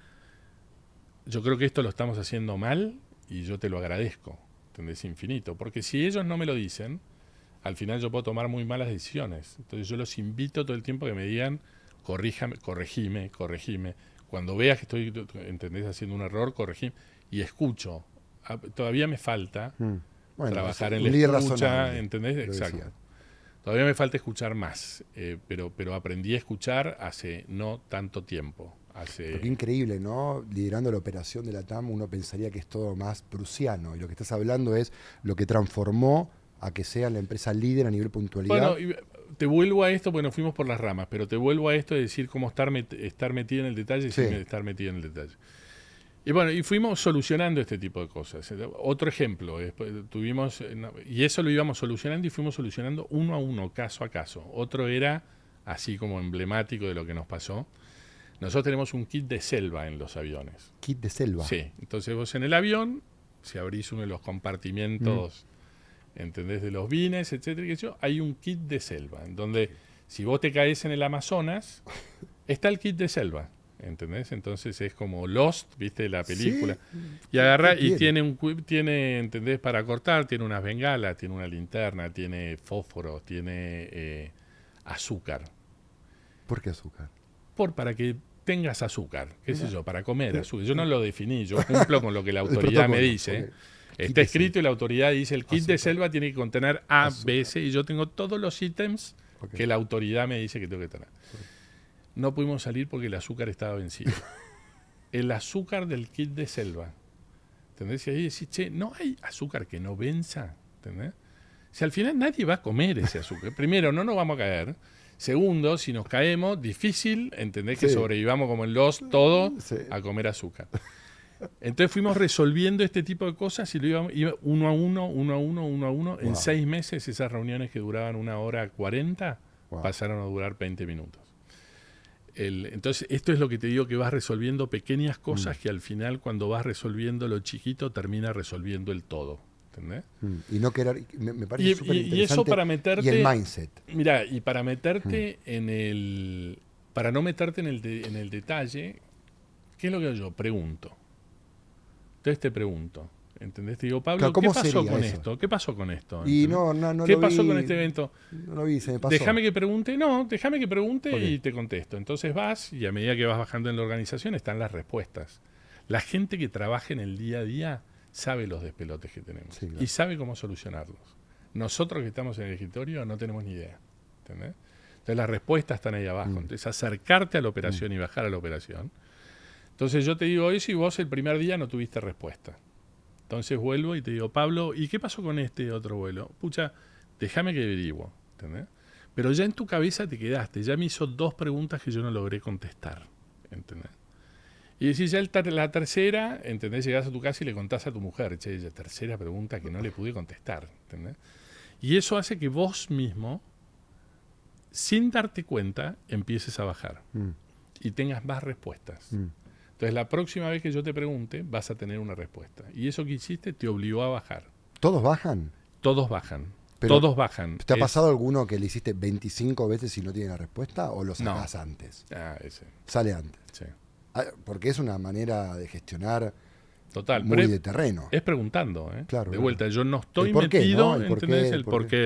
yo creo que esto lo estamos haciendo mal y yo te lo agradezco. ¿Entendés? Infinito. Porque si ellos no me lo dicen, al final yo puedo tomar muy malas decisiones. Entonces yo los invito todo el tiempo que me digan, corregime. Cuando veas que estoy, ¿entendés?, haciendo un error, corregime. Y escucho. Todavía me falta trabajar en la escucha, ¿entendés? Exacto. Todavía me falta escuchar más, pero aprendí a escuchar hace no tanto tiempo. Pero qué increíble, ¿no? Liderando la operación de la TAM, uno pensaría que es todo más prusiano. Y lo que estás hablando es lo que transformó a que sea la empresa líder a nivel puntualidad. Bueno, te vuelvo a esto, bueno, fuimos por las ramas, pero te vuelvo a esto de decir cómo estar metido en el detalle sin estar metido en el detalle. Y bueno, y fuimos solucionando este tipo de cosas. Otro ejemplo, tuvimos, y eso lo íbamos solucionando y fuimos solucionando uno a uno, caso a caso. Otro era, así como emblemático de lo que nos pasó, nosotros tenemos un kit de selva en los aviones. Kit de selva. Sí, entonces vos en el avión, si abrís uno de los compartimentos, ¿entendés? De los bines, etcétera, hay un kit de selva, en donde si vos te caes en el Amazonas, está el kit de selva. ¿Entendés? Entonces es como Lost, ¿viste? La película. Sí. Y agarra y tiene, ¿entendés? Para cortar, tiene unas bengalas, tiene una linterna, tiene fósforo, tiene azúcar. ¿Por qué azúcar? Para que tengas azúcar, qué sé yo, para comer azúcar. Yo no lo definí, yo cumplo con lo que la autoridad me dice. Okay. Está escrito y la autoridad dice el kit azúcar de selva tiene que contener A, azúcar, B, C, y yo tengo todos los ítems que la autoridad me dice que tengo que tener. No pudimos salir porque el azúcar estaba vencido. El azúcar del kit de selva. ¿Entendés? Y ahí decís, che, no hay azúcar que no venza. ¿Entendés? Si al final nadie va a comer ese azúcar. Primero, no nos vamos a caer. Segundo, si nos caemos, difícil, ¿entendés? Que sobrevivamos como en Lost todos a comer azúcar. Entonces fuimos resolviendo este tipo de cosas y lo iba uno a uno. Wow. En 6 meses esas reuniones que duraban 1 hora 40 pasaron a durar 20 minutos. Entonces, esto es lo que te digo, que vas resolviendo pequeñas cosas que al final, cuando vas resolviendo lo chiquito, termina resolviendo el todo. ¿Entendés? Y no querer, me parece súper interesante. Y eso para meterte... Y el mindset. Mira, y para meterte en el... Para no meterte en el detalle, ¿qué es lo que yo pregunto? Entonces te pregunto. ¿Entendés? Te digo, Pablo, ¿qué pasó con esto? ¿Qué pasó con esto? Y ¿Qué pasó con este evento? No lo vi, se me pasó. Déjame que pregunte y te contesto. Entonces vas y a medida que vas bajando en la organización están las respuestas. La gente que trabaja en el día a día sabe los despelotes que tenemos y sabe cómo solucionarlos. Nosotros que estamos en el escritorio no tenemos ni idea. ¿Entendés? Entonces las respuestas están ahí abajo. Entonces acercarte a la operación y bajar a la operación. Entonces yo te digo eso y vos el primer día no tuviste respuesta. Entonces vuelvo y te digo, Pablo, ¿y qué pasó con este otro vuelo? Pucha, déjame que averiguo, ¿entendés? Pero ya en tu cabeza te quedaste, ya me hizo 2 preguntas que yo no logré contestar, ¿entendés? Y decís ya la tercera, ¿entendés? Llegás a tu casa y le contás a tu mujer, che, la tercera pregunta que no le pude contestar, ¿entendés? Y eso hace que vos mismo, sin darte cuenta, empieces a bajar y tengas más respuestas. Entonces, la próxima vez que yo te pregunte, vas a tener una respuesta. Y eso que hiciste te obligó a bajar. ¿Todos bajan? Todos bajan. Todos bajan. ¿Te ha pasado alguno que le hiciste 25 veces y no tiene la respuesta? ¿O lo sacás antes? Ese. Sale antes. Sí. Porque es una manera de gestionar total, muy de terreno. Es preguntando, ¿eh? Claro, de vuelta, yo no estoy ¿no? metido, ¿Entendés? El por qué.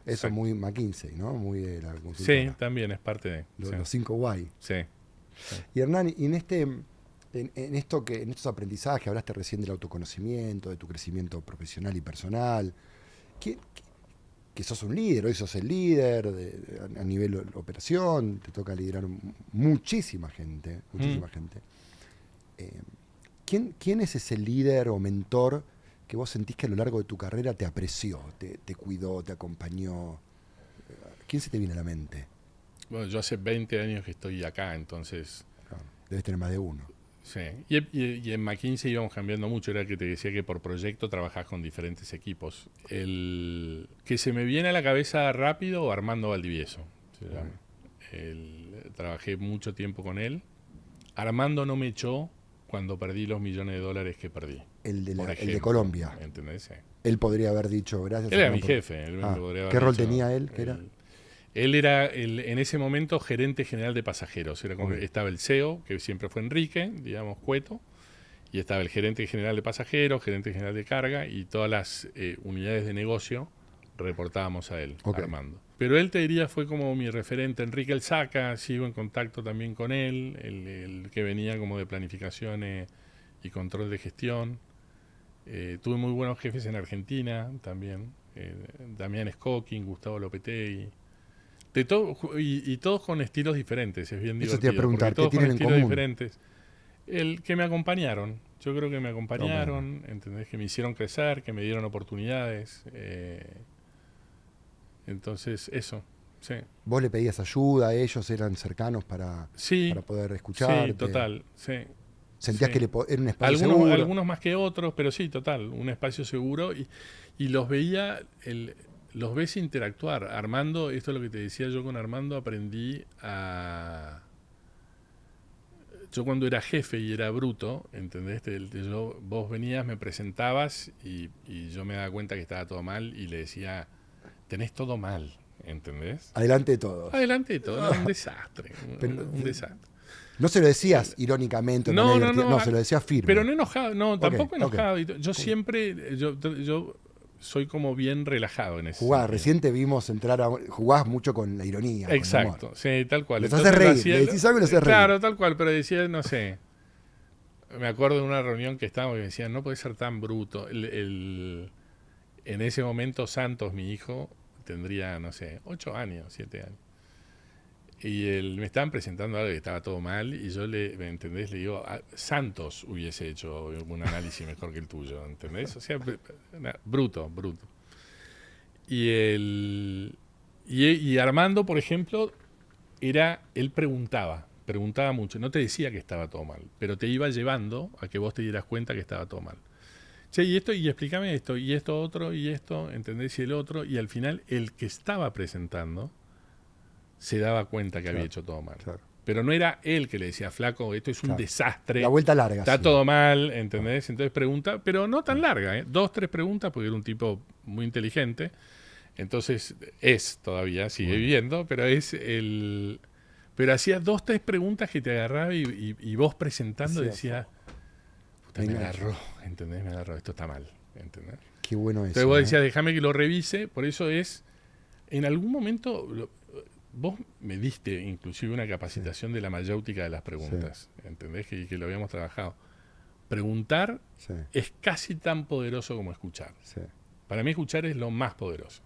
Eso es muy McKinsey, ¿no? Muy de la consultora. Sí, también es parte de... Los 5 why. Sí. Y Hernán, y en estos aprendizajes, hablaste recién del autoconocimiento, de tu crecimiento profesional y personal, que sos un líder, hoy sos el líder a nivel de operación, te toca liderar muchísima gente. ¿Quién es ese líder o mentor que vos sentís que a lo largo de tu carrera te apreció, te cuidó, te acompañó? ¿Quién se te viene a la mente? Bueno, yo hace 20 años que estoy acá, entonces... Claro, debes tener más de uno. Sí, y en McKinsey íbamos cambiando mucho, era que te decía que por proyecto trabajás con diferentes equipos. El que se me viene a la cabeza rápido, Armando Valdivieso. Trabajé mucho tiempo con él. Armando no me echó cuando perdí los millones de dólares que perdí. El de Colombia. ¿Entendés? Sí. Él podría haber dicho, gracias. Él era mi jefe. ¿Qué rol tenía él? ¿Qué era? Él era en ese momento gerente general de pasajeros. Estaba el CEO, que siempre fue Enrique, digamos, Cueto, y estaba el gerente general de pasajeros, gerente general de carga, y todas las unidades de negocio reportábamos a él, Armando. Pero él, te diría, fue como mi referente. Enrique Elsaca, sigo en contacto también con él, el que venía como de planificación y control de gestión. Tuve muy buenos jefes en Argentina también, Damián Scocking, Gustavo Lopetegui. Y todos con estilos diferentes, es bien Eso divertido. te iba a preguntar, Todos ¿qué con tienen en estilos común? diferentes. El que me acompañaron, yo creo que me acompañaron, ¿entendés? Que me hicieron crecer, que me dieron oportunidades. Entonces, eso, sí. ¿Vos le pedías ayuda? ¿Ellos eran cercanos Sí, para poder escucharte? sí, total, sí. ¿Sentías Sí. que era un espacio seguro? Algunos más que otros, pero sí, total, un espacio seguro. Y los veía, los ves interactuar. Armando, esto es lo que te decía yo con Armando, aprendí a... Yo cuando era jefe y era bruto, ¿entendés? Vos venías, me presentabas y yo me daba cuenta que estaba todo mal y le decía, tenés todo mal, ¿entendés? Adelante de todos. Adelante de todo, era un desastre, Pero, un desastre. No se lo decías irónicamente, No, no, se lo decías firme. Pero no enojado, no, tampoco enojado. Okay. Yo siempre, yo soy como bien relajado en ese Jugás, sentido. recién te vimos entrar jugás mucho con la ironía. Exacto, con sí, tal cual. Los haces reír, le decís algo y los haces reír. Claro, tal cual, pero decía, no sé, me acuerdo de una reunión que estábamos y me decían, no puede ser tan bruto. En ese momento Santos, mi hijo, tendría, no sé, 8 años, 7 años. Y me estaban presentando algo que estaba todo mal y yo ¿me entendés? Le digo, Santos hubiese hecho un análisis mejor que el tuyo, ¿entendés? O sea, bruto. Y Armando, por ejemplo, él preguntaba mucho, no te decía que estaba todo mal, pero te iba llevando a que vos te dieras cuenta que estaba todo mal. Che, y esto, y explícame esto, y esto otro, y esto, ¿entendés? Y el otro, y al final el que estaba presentando se daba cuenta que había hecho todo mal. Claro. Pero no era él que le decía, flaco, esto es un desastre. La vuelta larga. Está todo mal, ¿entendés? Entonces pregunta, pero no tan larga, ¿eh? 2, 3 preguntas, porque era un tipo muy inteligente. Entonces sigue viviendo, pero pero hacía 2, 3 preguntas que te agarraba y vos presentando decías, puta, me agarró, ¿entendés? Me agarró, esto está mal, ¿entendés? Qué bueno eso. Entonces vos decías, déjame que lo revise, por eso en algún momento... Vos me diste inclusive una capacitación de la mayéutica de las preguntas, ¿entendés? Que lo habíamos trabajado. Preguntar es casi tan poderoso como escuchar. Sí. Para mí escuchar es lo más poderoso.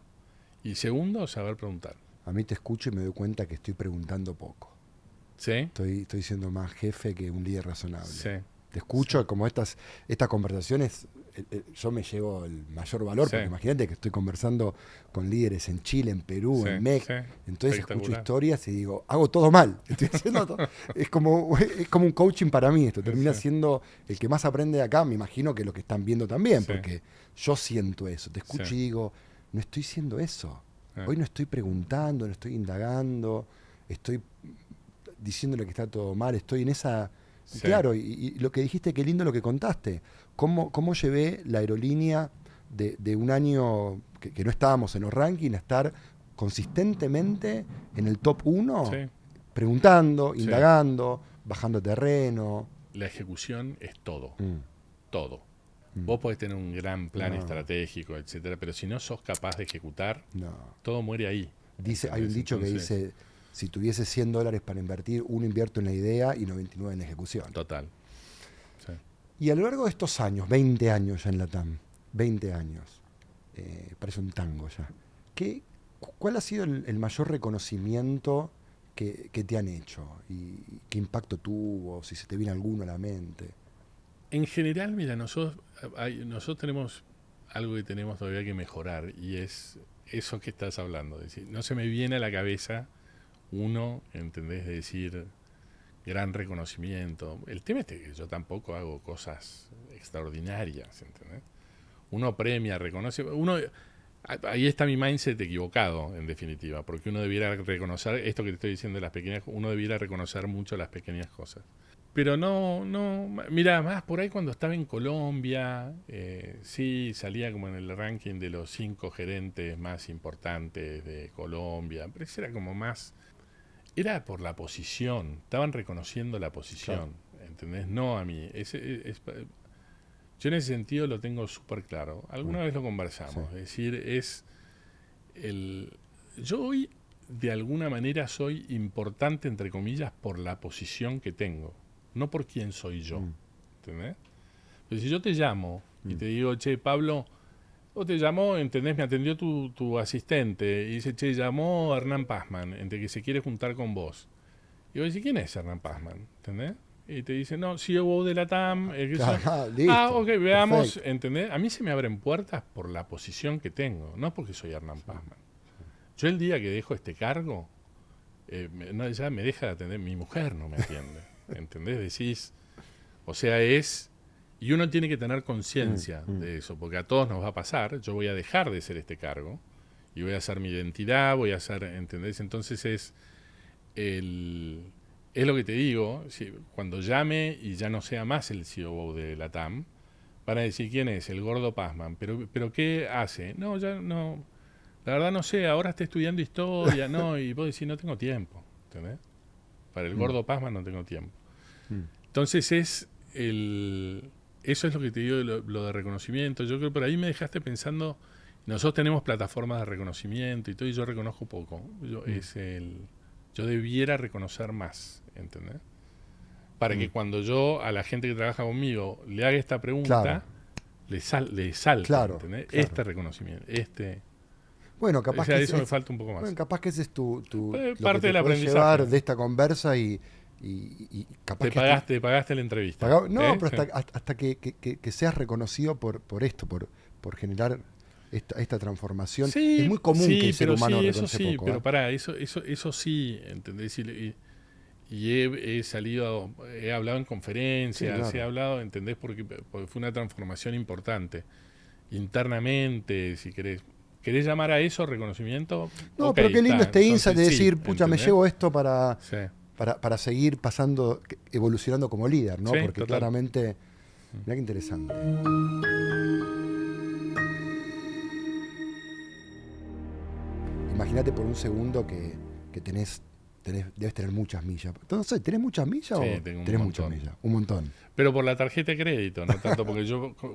Y segundo, saber preguntar. A mí te escucho y me doy cuenta que estoy preguntando poco. ¿Sí? Estoy siendo más jefe que un líder razonable. Sí. Te escucho, como estas conversaciones, yo me llevo el mayor valor, porque imagínate que estoy conversando con líderes en Chile, en Perú, en México, entonces escucho historias y digo, hago todo mal, estoy haciendo todo. Es como un coaching para mí esto, termina siendo el que más aprende de acá, me imagino que lo que están viendo también, porque yo siento eso, te escucho y digo, no estoy siendo eso, hoy no estoy preguntando, no estoy indagando, estoy diciéndole que está todo mal, estoy en esa... Claro, y lo que dijiste, qué lindo lo que contaste. ¿Cómo llevé la aerolínea de un año que no estábamos en los rankings a estar consistentemente en el top 1? Preguntando, indagando, bajando terreno. La ejecución es todo. Todo. Vos podés tener un gran plan estratégico, etcétera, pero si no sos capaz de ejecutar, todo muere ahí. Hay un dicho que dice... Si tuviese $100 para invertir, uno invierto en la idea y 99 en la ejecución. Total. Sí. Y a lo largo de estos años, 20 años ya en la TAM, 20 años, parece un tango ya. ¿Cuál ha sido el mayor reconocimiento que te han hecho? ¿Y qué impacto tuvo? Si se te viene alguno a la mente. En general, mira, nosotros tenemos algo que tenemos todavía que mejorar y es eso que estás hablando. Es decir, no se me viene a la cabeza uno, ¿entendés? De decir gran reconocimiento. El tema es que yo tampoco hago cosas extraordinarias, ¿entendés? Uno premia, reconoce, ahí está mi mindset equivocado, en definitiva, porque uno debiera reconocer, esto que te estoy diciendo de las pequeñas, uno debiera reconocer mucho las pequeñas cosas. Pero no, mira, más por ahí cuando estaba en Colombia, sí, salía como en el ranking de los 5 gerentes más importantes de Colombia, pero eso era como más... Era por la posición, estaban reconociendo la posición, ¿entendés? No a mí. Yo en ese sentido lo tengo súper claro. Alguna vez lo conversamos, es decir, yo hoy de alguna manera soy importante, entre comillas, por la posición que tengo, no por quién soy yo, ¿entendés? Pero si yo te llamo y te digo, che, Pablo, O te llamó, ¿entendés? Me atendió tu asistente y dice, che, llamó Hernán Pazman, entre que se quiere juntar con vos. Y vos decís, ¿quién es Hernán Pazman? ¿Entendés? Y te dice, no, CEO de la TAM. Listo, Ok, veamos, perfecto. ¿entendés? A mí se me abren puertas por la posición que tengo, no porque soy Hernán Pazman. Yo el día que dejo este cargo, ya me deja de atender, mi mujer no me atiende. ¿Entendés? Decís, o sea, y uno tiene que tener conciencia de eso, porque a todos nos va a pasar, yo voy a dejar de ser este cargo, y voy a hacer mi identidad, voy a hacer, ¿entendés? Entonces es lo que te digo, cuando llame y ya no sea más el CEO de la TAM, van a decir, ¿quién es? El gordo Pazman. ¿Pero qué hace? No, ya no, la verdad no sé, ahora está estudiando historia, no, y vos decís, no tengo tiempo, ¿entendés? Para el gordo Pazman no tengo tiempo. Entonces eso es lo que te digo de lo de reconocimiento. Yo creo que por ahí me dejaste pensando, nosotros tenemos plataformas de reconocimiento y todo, y yo reconozco poco. Yo debiera reconocer más, ¿entendés? Para que cuando yo a la gente que trabaja conmigo le haga esta pregunta, Claro. le salte, Claro, ¿entendés? claro. Este reconocimiento, Bueno, capaz o sea, que eso me falta un poco más. bueno, capaz que ese es lo Parte que te del podés aprendizaje. llevar de esta conversa y capaz que Te pagaste la entrevista. no, pero Sí. hasta que seas reconocido por esto, por generar esta transformación. Sí, Es muy común sí, que el ser pero humano sí, eso reconoce sí, poco. pero pará, eso sí, ¿entendés? Y he salido, he hablado en conferencias, Sí, claro. he hablado, ¿entendés? Porque fue una transformación importante. Internamente, si querés. ¿Querés llamar a eso reconocimiento? No, Ok, pero qué lindo está. este insight de Entonces, sí, decir, pucha, me ¿entendés? llevo esto para Sí, seguir pasando, evolucionando como líder, ¿no? sí, Porque total. claramente, mira qué interesante. Imagínate por un segundo que debes tener muchas millas. Entonces, ¿tenés muchas millas Sí, o tengo un tenés muchas montón. millas? Un montón. Pero por la tarjeta de crédito, no tanto porque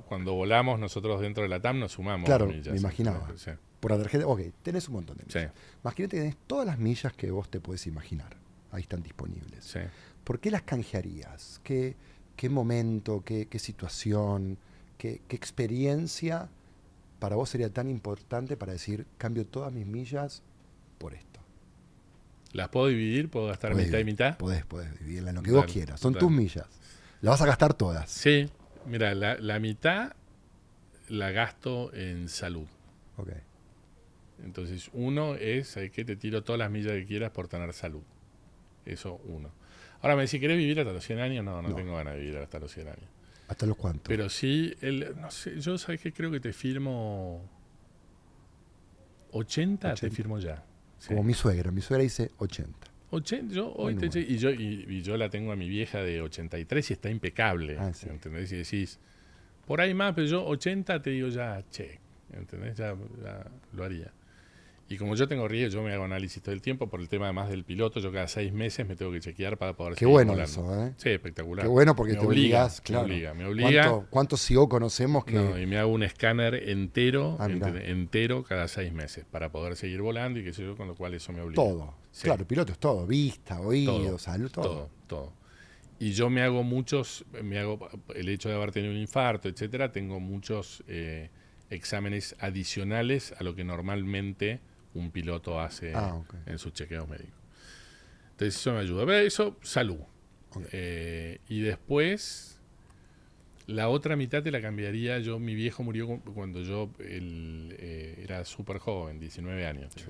cuando volamos nosotros dentro de la TAM nos sumamos Claro, millas. me imaginaba. ¿Entendés? Sí. Por la tarjeta, ok, tenés un montón de millas. Sí. Imagínate que tenés todas las millas que vos te podés imaginar. Ahí están disponibles. Sí. ¿Por qué las canjearías? ¿Qué momento, qué situación, qué experiencia para vos sería tan importante para decir, cambio todas mis millas por esto? ¿Las puedo dividir? ¿Puedo gastar Podés mitad y vivir, mitad? podés vivirla en lo que Total, vos quieras. Son total. tus millas. Las vas a gastar todas. Sí, mira, la mitad la gasto en salud. Ok. Entonces, uno es, ¿sabes qué? Te tiro todas las millas que quieras por tener salud. Eso, uno. Ahora me decís, ¿querés vivir hasta los 100 años? No tengo ganas de vivir hasta los 100 años. ¿Hasta los cuantos? Pero sí, no sé, yo, ¿sabes qué? Creo que te firmo 80, te firmo ya. Sí. Como mi suegra dice 80. 80, yo hoy Bueno, y yo la tengo a mi vieja de 83 y está impecable. Sí. ¿Entendés? Y decís, por ahí más, pero yo 80 te digo ya, che, ¿entendés? Ya lo haría. Y como yo tengo riesgo, yo me hago análisis todo el tiempo por el tema además del piloto, yo cada 6 meses me tengo que chequear para poder Qué seguir bueno volando. eso, ¿eh? Sí, espectacular. Qué bueno porque me te obliga, obligás, claro. Me obliga. ¿Cuántos CEO conocemos que...? No, y me hago un escáner entero, mirá. entero cada 6 meses para poder seguir volando y qué sé yo, con lo cual eso me obliga. Todo. Sí. Claro, piloto es todo. Vista, oído, salud, todo. Todo. Y yo me hago el hecho de haber tenido un infarto, etcétera, tengo muchos exámenes adicionales a lo que normalmente un piloto hace en sus chequeos médicos. Entonces eso me ayuda. Pero eso, salud. Okay. Y después, la otra mitad te la cambiaría. Mi viejo murió cuando yo era súper joven, 19 años. Sí.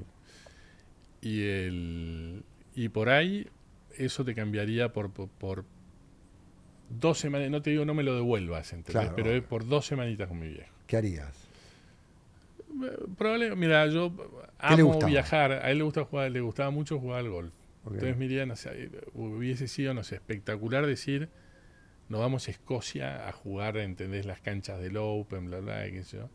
Y por ahí, eso te cambiaría por 2 semanas. No te digo, no me lo devuelvas, ¿entendés? Claro, pero es por 2 semanitas con mi viejo. ¿Qué harías? Probablemente, mira, yo amo viajar. A él le gustaba mucho jugar al golf. Okay. Entonces mi idea, no sé, hubiese sido, no sé, espectacular decir, nos vamos a Escocia a jugar, ¿entendés? Las canchas del Open, bla, bla, qué sé yo.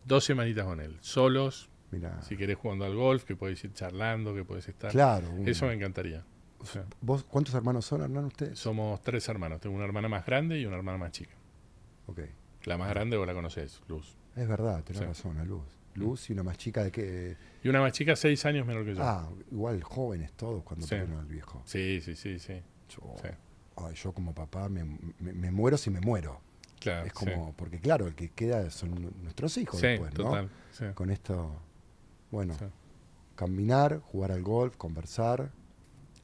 2 semanitas con él, solos. Mirá. Si querés jugando al golf, que podés ir charlando, que podés estar. Claro. Eso me encantaría. O sea, ¿Vos cuántos hermanos son, Hernán, ustedes? Somos 3 hermanos. Tengo una hermana más grande y una hermana más chica. Ok. La más grande vos la conocés, Luz. Es verdad, tenés razón, a Luz. Luz y una más chica de qué. Y una más chica 6 años menor que yo. Igual jóvenes todos cuando perdieron al viejo. Sí. Yo como papá me muero si me muero. Claro, Es como, porque claro, el que queda son nuestros hijos sí, después, ¿no? total. Sí, Con esto, bueno, sí. caminar, jugar al golf, conversar.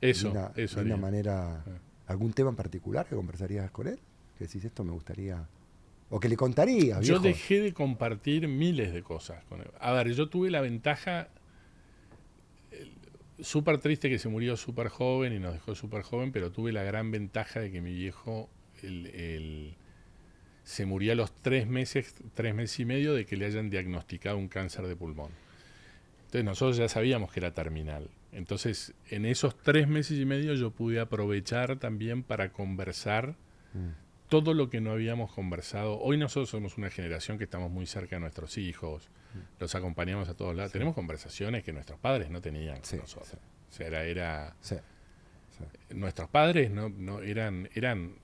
Eso Linda haría. manera. Sí. ¿Algún tema en particular que conversarías con él? Que decís, esto me gustaría. O que le contarías, Yo viejo. dejé de compartir miles de cosas con él. A ver, yo tuve la ventaja súper triste que se murió súper joven y nos dejó súper joven, pero tuve la gran ventaja de que mi viejo se murió a los 3 meses y medio de que le hayan diagnosticado un cáncer de pulmón. Entonces nosotros ya sabíamos que era terminal. Entonces en esos 3 meses y medio yo pude aprovechar también para conversar todo lo que no habíamos conversado. Hoy nosotros somos una generación que estamos muy cerca de nuestros hijos, los acompañamos a todos lados. Sí. Tenemos conversaciones que nuestros padres no tenían con nosotros. Sí. O sea, nuestros padres no eran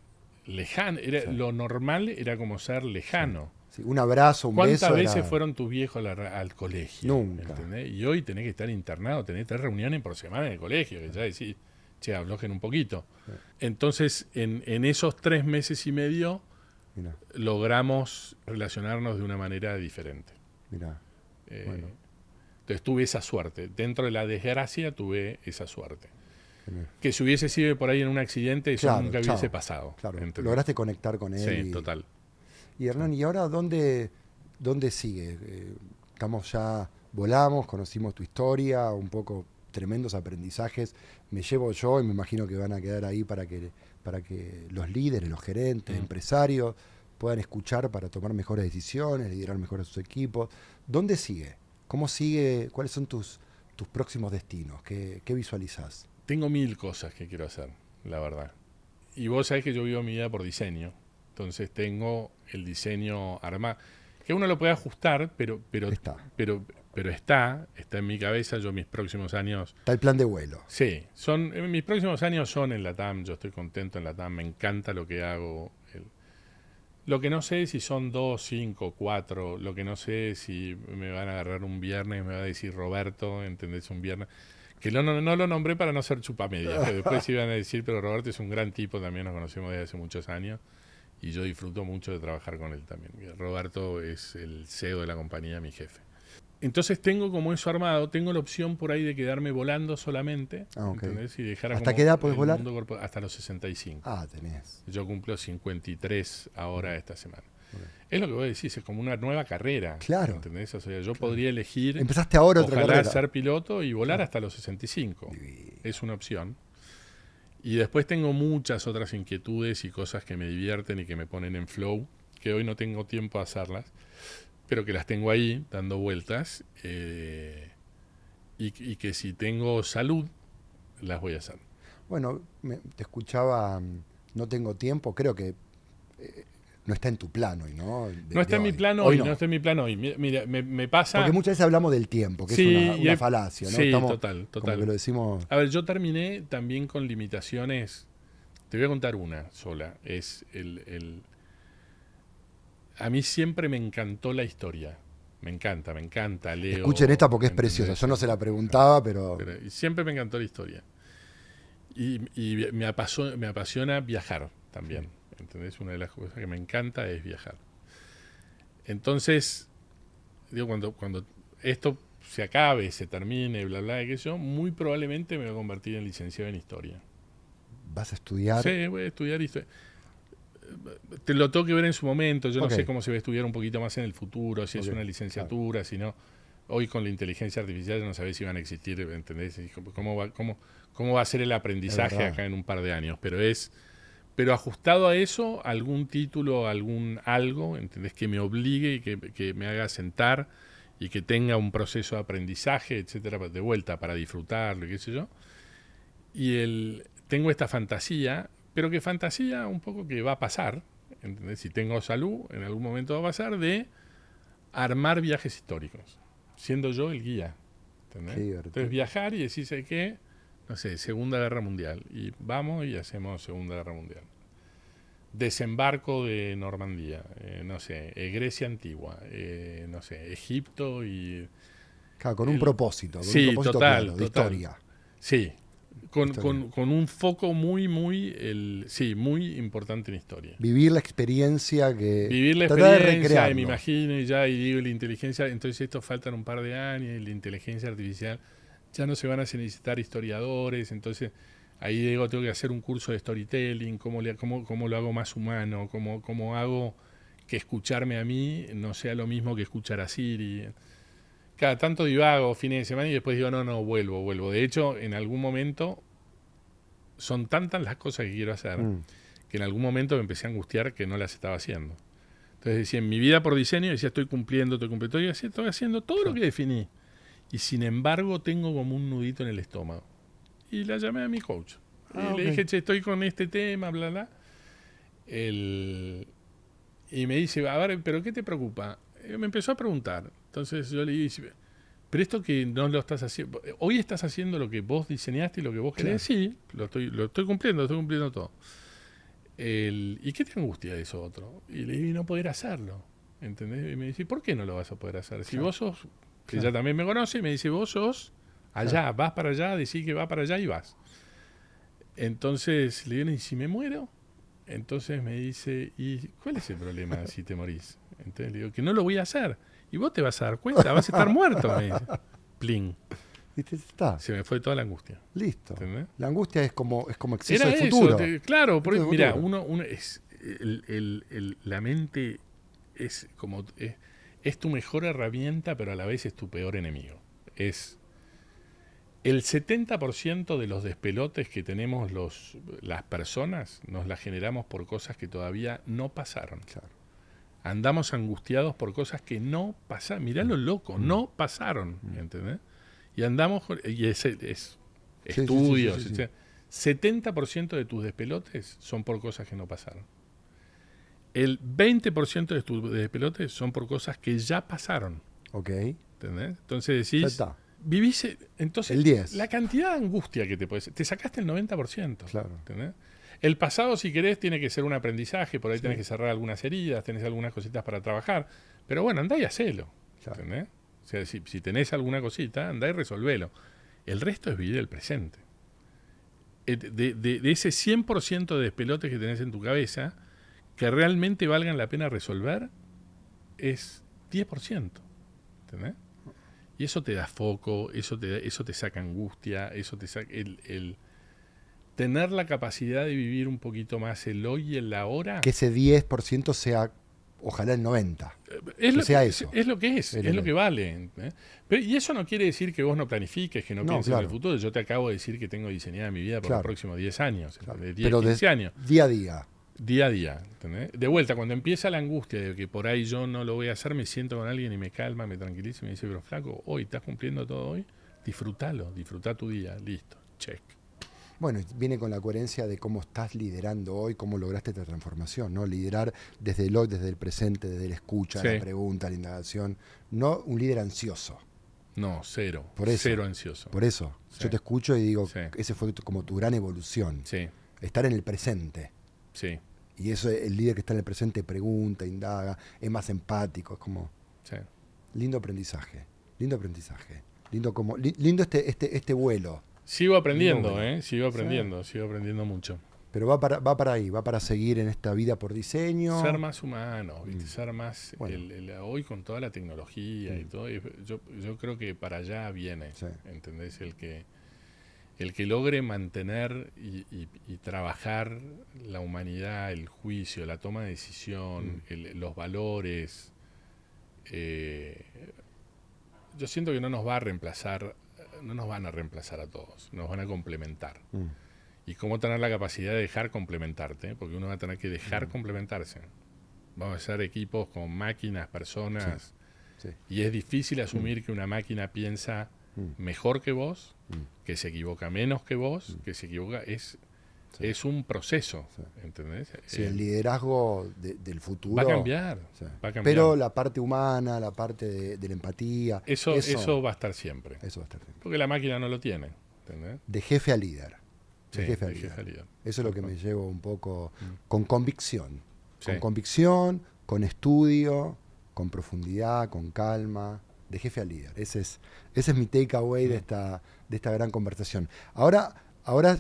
lejanos. Lo normal era como ser lejano. Sí. Un abrazo, un beso. ¿Cuántas veces fueron tus viejos al colegio? Nunca. ¿Entendés? Y hoy tenés que estar internado, tenés 3 reuniones por semana en el colegio, que ya decís, che, aflojen un poquito. Sí. Entonces, en esos 3 meses y medio, Mirá. Logramos relacionarnos de una manera diferente. Mirá. Bueno. Entonces tuve esa suerte. Dentro de la desgracia tuve esa suerte. Que si hubiese sido por ahí en un accidente, eso nunca hubiese pasado. Claro. Lograste conectar con él. Sí, total. Y Hernán, ¿y ahora dónde sigue? Volamos, conocimos tu historia, un poco tremendos aprendizajes. Me llevo yo y me imagino que van a quedar ahí para que los líderes, los gerentes, empresarios puedan escuchar para tomar mejores decisiones, liderar mejor a sus equipos. ¿Dónde sigue? ¿Cómo sigue? ¿Cuáles son tus próximos destinos? ¿Qué visualizás? Tengo 1000 cosas que quiero hacer, la verdad. Y vos sabés que yo vivo mi vida por diseño. Entonces tengo el diseño armado. Que uno lo puede ajustar, pero está en mi cabeza. Yo mis próximos años... Está el plan de vuelo. Sí, mis próximos años son en LATAM. Yo estoy contento en LATAM. Me encanta lo que hago. Lo que no sé es si son 2, 5, 4. Lo que no sé es si me van a agarrar un viernes, me va a decir Roberto, ¿entendés? Un viernes. Que no lo nombré para no ser chupamedia. Que después iban a decir, pero Roberto es un gran tipo, también nos conocemos desde hace muchos años. Y yo disfruto mucho de trabajar con él también. Roberto es el CEO de la compañía, mi jefe. Entonces tengo como eso armado, tengo la opción por ahí de quedarme volando solamente. Okay. ¿Entendés? Y dejar ¿Hasta qué edad podés volar? Hasta los 65. Tenés. Yo cumplo 53 ahora esta semana. Okay. Es lo que vos decís, es como una nueva carrera. Claro. ¿Entendés? O sea, yo podría elegir... Empezaste ahora otra carrera. Ser piloto y volar hasta los 65. Divino. Es una opción. Y después tengo muchas otras inquietudes y cosas que me divierten y que me ponen en flow, que hoy no tengo tiempo de hacerlas, pero que las tengo ahí dando vueltas y que si tengo salud, las voy a hacer. Bueno, te escuchaba, no tengo tiempo, creo que no está en tu plano hoy, ¿no? No está en mi plano hoy, no está en mi plano hoy. Mira, me pasa... Porque muchas veces hablamos del tiempo, que sí, es una falacia, ¿no? Sí, total. Como que lo decimos... A ver, yo terminé también con limitaciones. Te voy a contar una sola. Es a mí siempre me encantó la historia. Me encanta, leo. Escuchen esta porque es preciosa. Yo no se la preguntaba, pero siempre me encantó la historia. Y me apasiona viajar también. ¿Entendés? Una de las cosas que me encanta es viajar. Entonces, digo, cuando esto se acabe, se termine, bla, bla, qué sé yo, muy probablemente me voy a convertir en licenciado en historia. ¿Vas a estudiar? Sí, voy a estudiar historia. Te lo tengo que ver en su momento. Yo no sé cómo se va a estudiar un poquito más en el futuro, si es una licenciatura, si no. Hoy con la inteligencia artificial ya no sabés si van a existir, ¿entendés? ¿Cómo va a ser el aprendizaje acá en un par de años? Pero ajustado a eso, algún título, algo, ¿entendés? Que me obligue y que me haga sentar y que tenga un proceso de aprendizaje, etcétera, de vuelta para disfrutarlo, qué sé yo. Y tengo esta fantasía, pero que fantasía un poco que va a pasar, ¿entendés? Si tengo salud, en algún momento va a pasar, de armar viajes históricos, siendo yo el guía, ¿entendés? Entonces viajar y decirse que, no sé, Segunda Guerra Mundial, y vamos y hacemos Segunda Guerra Mundial. Desembarco de Normandía, no sé, Grecia Antigua, no sé, Egipto y... Claro, con un propósito, sí, un propósito total, claro, de historia. Sí, Con un foco muy muy importante en historia. Vivir la experiencia que... Vivir la tratar de experiencia, y recrearlo. me imagino, y ya, y digo, la inteligencia, entonces esto faltan un par de años, y la inteligencia artificial, ya no se van a necesitar historiadores, entonces ahí digo, tengo que hacer un curso de storytelling, cómo lo hago más humano, cómo hago que escucharme a mí no sea lo mismo que escuchar a Siri. Cada tanto divago fines de semana y después digo, no, vuelvo. De hecho, en algún momento son tantas las cosas que quiero hacer que en algún momento me empecé a angustiar que no las estaba haciendo. Entonces decía, en mi vida por diseño, decía, estoy cumpliendo, estoy haciendo todo lo que definí. Y sin embargo tengo como un nudito en el estómago. Y la llamé a mi coach. Y le dije, che, estoy con este tema, bla, bla. Y me dice, a ver, ¿pero qué te preocupa? Me empezó a preguntar. Entonces yo le dije, pero esto que no lo estás haciendo, hoy estás haciendo lo que vos diseñaste y lo que vos querés. Sí, lo estoy cumpliendo todo. ¿Y qué te angustia de eso otro? Y le dije, no poder hacerlo. ¿Entendés? Y me dice, ¿por qué no lo vas a poder hacer? Si vos sos, que ella también me conoce, me dice, vos sos allá, vas para allá, decís que vas para allá y vas. Entonces le digo, ¿y si me muero? Entonces me dice, ¿y cuál es el problema si te morís? Entonces le digo, que no lo voy a hacer. Y vos te vas a dar cuenta, vas a estar muerto, me dice. Plin. ¿Viste? Está. Se me fue toda la angustia. Listo. ¿Entendés? La angustia es como exceso Era de futuro. Claro, porque, mira, futuro. uno es la mente es como es tu mejor herramienta, pero a la vez es tu peor enemigo. Es el 70% de los despelotes que tenemos las personas nos las generamos por cosas que todavía no pasaron. Claro. Andamos angustiados por cosas que no pasaron. Mirá lo loco, no pasaron, ¿entendés? Y andamos, y es estudios, sí. 70% de tus despelotes son por cosas que no pasaron. El 20% de tus despelotes son por cosas que ya pasaron. Ok. ¿Entendés? Entonces decís, Ya está. vivís, entonces El 10. la cantidad de angustia que te sacaste el 90%. Claro. ¿Entendés? El pasado, si querés, tiene que ser un aprendizaje, por ahí tenés que cerrar algunas heridas, tenés algunas cositas para trabajar, pero bueno, andá y hacelo. Claro. ¿Entendés? O sea, si tenés alguna cosita, andá y resolvelo. El resto es vivir el presente. De ese 100% de despelotes que tenés en tu cabeza, que realmente valgan la pena resolver, es 10%. ¿Entendés? Y eso te da foco, eso te saca angustia, eso te saca el tener la capacidad de vivir un poquito más el hoy y el ahora. Que ese 10% sea, ojalá el 90%. Es lo sea que, eso. es lo que es lo que vale. Pero, y eso no quiere decir que vos no planifiques, que no pienses en el futuro. Yo te acabo de decir que tengo diseñada mi vida por los próximos 10 años, de 10, 15 años. Día a día. Día a día. ¿Entendés? De vuelta, cuando empieza la angustia de que por ahí yo no lo voy a hacer, me siento con alguien y me calma, me tranquiliza y me dice, pero flaco, hoy estás cumpliendo todo hoy, disfrutá tu día, listo, check. Bueno, viene con la coherencia de cómo estás liderando hoy, cómo lograste esta transformación, ¿no? Liderar desde el hoy, desde el presente, desde la escucha, la pregunta, la indagación. No un líder ansioso. No, cero. Por eso, cero ansioso. Por eso. Yo te escucho y digo, Sí. ese fue como tu gran evolución. Sí. Estar en el presente. Sí. Y eso, el líder que está en el presente pregunta, indaga, es más empático, es como... Sí. Lindo aprendizaje. Lindo este vuelo. Sigo aprendiendo, bueno. sigo aprendiendo mucho. Pero va para ahí, va para seguir en esta vida por diseño. Ser más humano, ¿viste? Ser más... Bueno. Hoy con toda la tecnología y todo, yo creo que para allá viene, ¿entendés? El que logre mantener y trabajar la humanidad, el juicio, la toma de decisión, los valores, yo siento que no nos van a reemplazar a todos, nos van a complementar. Y cómo tener la capacidad de dejar complementarte, porque uno va a tener que dejar complementarse. Vamos a ser equipos con máquinas, personas, y es difícil asumir que una máquina piensa mejor que vos, que se equivoca menos que vos, que se equivoca, es un proceso, ¿entendés? Sí, el liderazgo del futuro va a cambiar. Pero la parte humana, la parte de la empatía, eso va a estar siempre. Eso va a estar siempre. Porque la máquina no lo tiene, ¿entendés? De jefe a líder. De jefe a líder. Eso es lo que me llevo un poco con convicción. Con convicción, con estudio, con profundidad, con calma. De jefe a líder. Ese es mi takeaway de esta gran conversación. Ahora ahora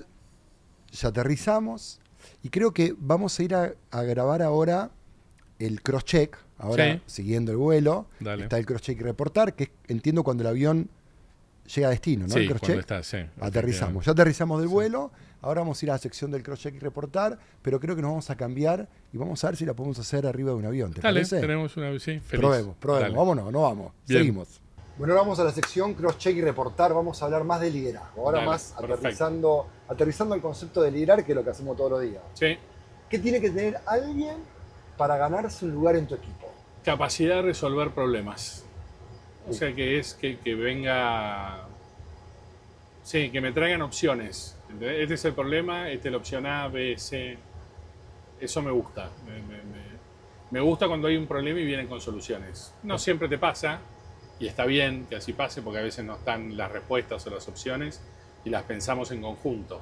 ya aterrizamos y creo que vamos a ir a grabar ahora el cross-check. Ahora, siguiendo el vuelo, Dale. está el cross-check y reportar, que es, entiendo, cuando el avión llega a destino, ¿no? Sí, el cross-check. Aterrizamos. Ya aterrizamos del vuelo. Ahora vamos a ir a la sección del cross-check y reportar, pero creo que nos vamos a cambiar y vamos a ver si la podemos hacer arriba de un avión. ¿Te parece? Tenemos una... Sí, feliz. Probemos. Dale. Vámonos, no vamos. Bien. Seguimos. Bueno, ahora vamos a la sección cross-check y reportar. Vamos a hablar más de liderazgo. Ahora Dale, más perfecto. aterrizando el concepto de liderar, que es lo que hacemos todos los días. Sí. ¿Qué tiene que tener alguien para ganarse un lugar en tu equipo? Capacidad de resolver problemas. O sea, que es que venga... Sí, que me traigan opciones. ¿Entendés? Este es el problema, esta es la opción A, B, C. Eso me gusta. Me gusta cuando hay un problema y vienen con soluciones. No siempre te pasa, y está bien que así pase, porque a veces no están las respuestas o las opciones y las pensamos en conjunto.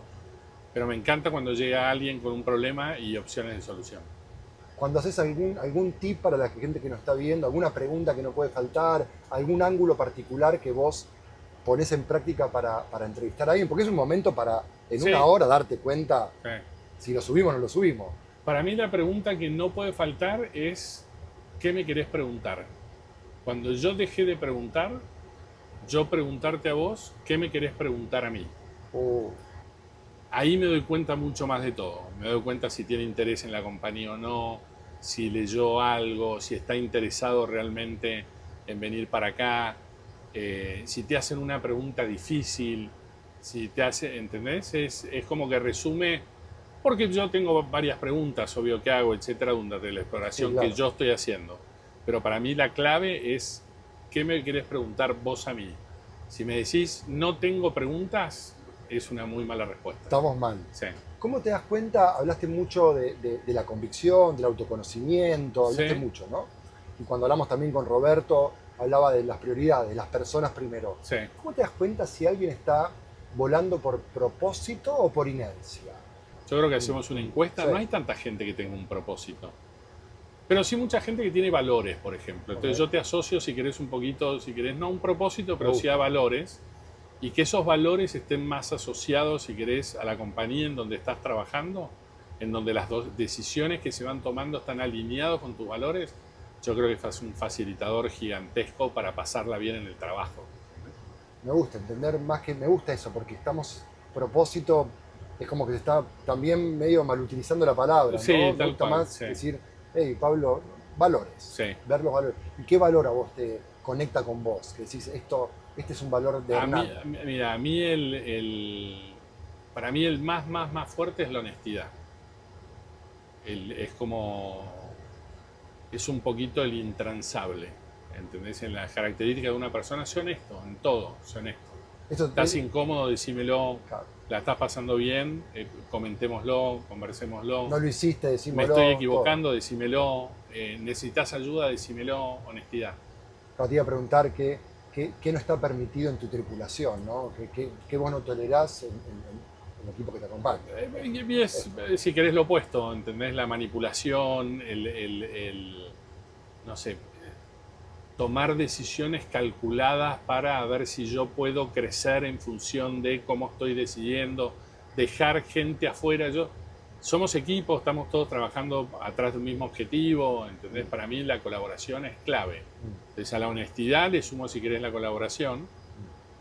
Pero me encanta cuando llega alguien con un problema y opciones de solución. Cuando haces algún tip para la gente que nos está viendo, alguna pregunta que no puede faltar, algún ángulo particular que vos pones en práctica para entrevistar a alguien, porque es un momento para en una hora darte cuenta si lo subimos o no lo subimos. Para mí la pregunta que no puede faltar es ¿qué me querés preguntar? Cuando yo dejé de preguntar, yo preguntarte a vos, ¿qué me querés preguntar a mí? Ahí me doy cuenta mucho más de todo. Me doy cuenta si tiene interés en la compañía o no, si leyó algo, si está interesado realmente en venir para acá, si te hacen una pregunta difícil, si te hace, ¿entendés? Es como que resume, porque yo tengo varias preguntas, obvio que hago, etcétera, durante la exploración que yo estoy haciendo. Pero para mí la clave es, ¿qué me querés preguntar vos a mí? Si me decís, no tengo preguntas, es una muy mala respuesta. Estamos mal. Sí. ¿Cómo te das cuenta? Hablaste mucho de la convicción, del autoconocimiento, hablaste mucho, ¿no? Y cuando hablamos también con Roberto, hablaba de las prioridades, las personas primero. Sí. ¿Cómo te das cuenta si alguien está volando por propósito o por inercia? Yo creo que hacemos una encuesta, Sí. no hay tanta gente que tenga un propósito. Pero sí mucha gente que tiene valores, por ejemplo. Entonces yo te asocio, si querés un poquito, si querés no un propósito, pero sí a valores. Y que esos valores estén más asociados, si querés, a la compañía en donde estás trabajando, en donde las dos decisiones que se van tomando están alineadas con tus valores. Yo creo que es un facilitador gigantesco para pasarla bien en el trabajo. Me gusta entender más que me gusta eso, porque propósito, es como que se está también medio mal utilizando la palabra, Sí, ¿no? Me tal gusta cual, más sí. decir, hey, Pablo, valores, Sí. ver los valores. ¿Y qué valor a vos te conecta con vos? Que decís, este es un valor de Hernán. Mira, a mí para mí el más fuerte es la honestidad. Es un poquito el intransable, ¿entendés? En las características de una persona, sé honesto, en todo, sé honesto. Estás incómodo, decímelo. Claro. La estás pasando bien, comentémoslo, conversémoslo. No lo hiciste, Me decímelo. estoy equivocando, decímelo. Necesitas ayuda, decímelo, honestidad. Te iba a preguntar qué no está permitido en tu tripulación, ¿no? ¿Qué vos no tolerás en el equipo que te acompaña? Y es, si querés, lo opuesto, ¿entendés? La manipulación, no sé, tomar decisiones calculadas para ver si yo puedo crecer en función de cómo estoy decidiendo, dejar gente afuera. Somos equipo, estamos todos trabajando atrás de un mismo objetivo, ¿entendés? Para mí la colaboración es clave. Entonces a la honestidad le sumo, si querés, la colaboración,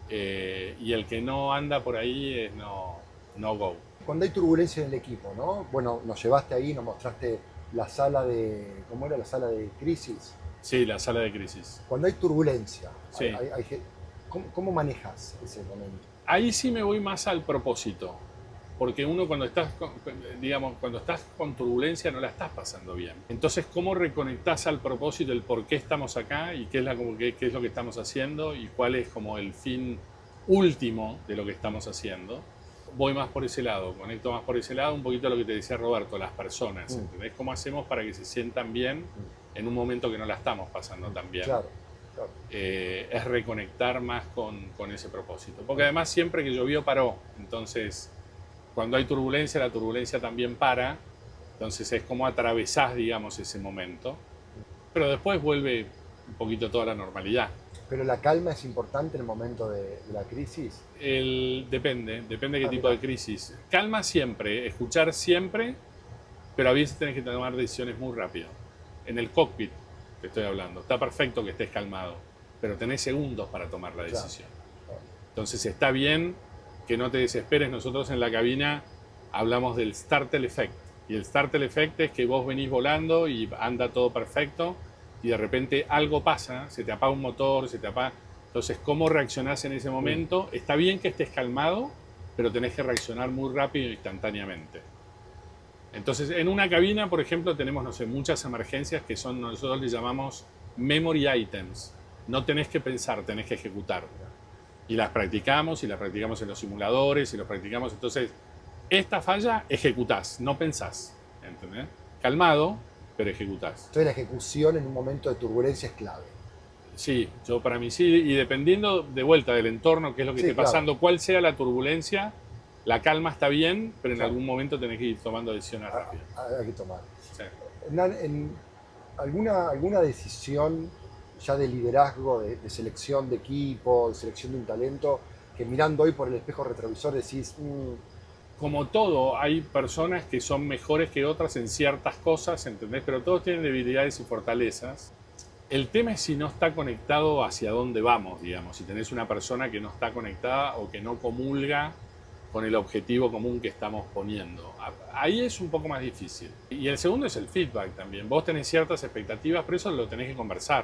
y el que no anda por ahí es no go. Cuando hay turbulencia en el equipo, ¿no? Bueno, nos llevaste ahí, nos mostraste la sala de... ¿Cómo era la sala de crisis? Sí, la sala de crisis. Cuando hay turbulencia, Sí. ¿cómo manejas ese momento? Ahí sí me voy más al propósito, porque uno cuando estás con turbulencia no la estás pasando bien. Entonces, ¿cómo reconectás al propósito, el por qué estamos acá y qué es lo que estamos haciendo y cuál es como el fin último de lo que estamos haciendo? Voy más por ese lado, conecto más por ese lado, un poquito lo que te decía Roberto, las personas, ¿entendés? ¿Cómo hacemos para que se sientan bien en un momento que no la estamos pasando tan bien? Claro. Es reconectar más con ese propósito. Porque además siempre que llovió paró, entonces cuando hay turbulencia, la turbulencia también para, entonces es como atravesás, digamos, ese momento, pero después vuelve un poquito toda la normalidad. Pero la calma es importante en el momento de la crisis. Depende qué tipo Mira. de crisis. Calma siempre, escuchar siempre, pero a veces tenés que tomar decisiones muy rápido. En el cockpit te estoy hablando, está perfecto que estés calmado, pero tenés segundos para tomar la decisión. Claro. Entonces está bien que no te desesperes. Nosotros en la cabina hablamos del startle effect. Y el startle effect es que vos venís volando y anda todo perfecto y de repente algo pasa, se te apaga un motor, se te apaga... Entonces, ¿cómo reaccionás en ese momento? Está bien que estés calmado, pero tenés que reaccionar muy rápido e instantáneamente. Entonces, en una cabina, por ejemplo, tenemos, no sé, muchas emergencias que son, nosotros les llamamos memory items. No tenés que pensar, tenés que ejecutar. Y las practicamos en los simuladores, y los practicamos. Entonces, esta falla, ejecutás, no pensás. ¿Entendés? Calmado, pero ejecutás. Entonces la ejecución en un momento de turbulencia es clave. Sí, yo para mí sí, y dependiendo de vuelta del entorno, qué es lo que Sí, esté claro. pasando, cuál sea la turbulencia, la calma está bien, pero en Claro. algún momento tenés que ir tomando decisiones rápidas. Hay que tomar. Sí. Hernán, en alguna decisión ya de liderazgo, de selección de equipo, de selección de un talento, que mirando hoy por el espejo retrovisor decís, Como todo, hay personas que son mejores que otras en ciertas cosas, ¿entendés? Pero todos tienen debilidades y fortalezas. El tema es si no está conectado hacia dónde vamos, digamos. Si tenés una persona que no está conectada o que no comulga con el objetivo común que estamos poniendo. Ahí es un poco más difícil. Y el segundo es el feedback también. Vos tenés ciertas expectativas, pero eso lo tenés que conversar.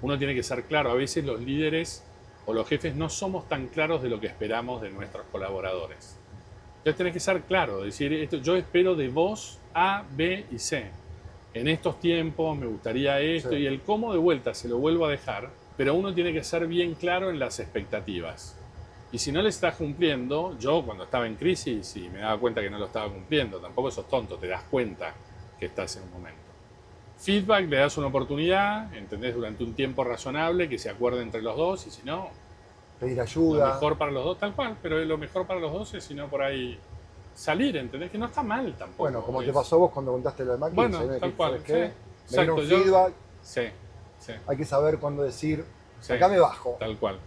Uno tiene que ser claro. A veces los líderes o los jefes no somos tan claros de lo que esperamos de nuestros colaboradores. Entonces tenés que ser claro, decir, esto, yo espero de vos A, B y C. En estos tiempos me gustaría esto, Sí. y el cómo de vuelta se lo vuelvo a dejar, pero uno tiene que ser bien claro en las expectativas. Y si no le estás cumpliendo, yo cuando estaba en crisis y me daba cuenta que no lo estaba cumpliendo, tampoco sos tonto, te das cuenta que estás en un momento. Feedback, le das una oportunidad, ¿entendés? Durante un tiempo razonable, que se acuerde entre los dos, y si no, pedir lo ayuda. mejor para los dos, tal cual, pero lo mejor para los dos es, si no, por ahí salir, ¿entendés? Que no está mal tampoco. Bueno, como te es- pasó vos cuando contaste lo de McKinsey. Bueno, ¿no? tal Que, cual, ¿sabes qué? sí. Me dieron Exacto, yo- feedback, Sí, sí, hay que saber cuándo decir, sí, acá me bajo, tal cual.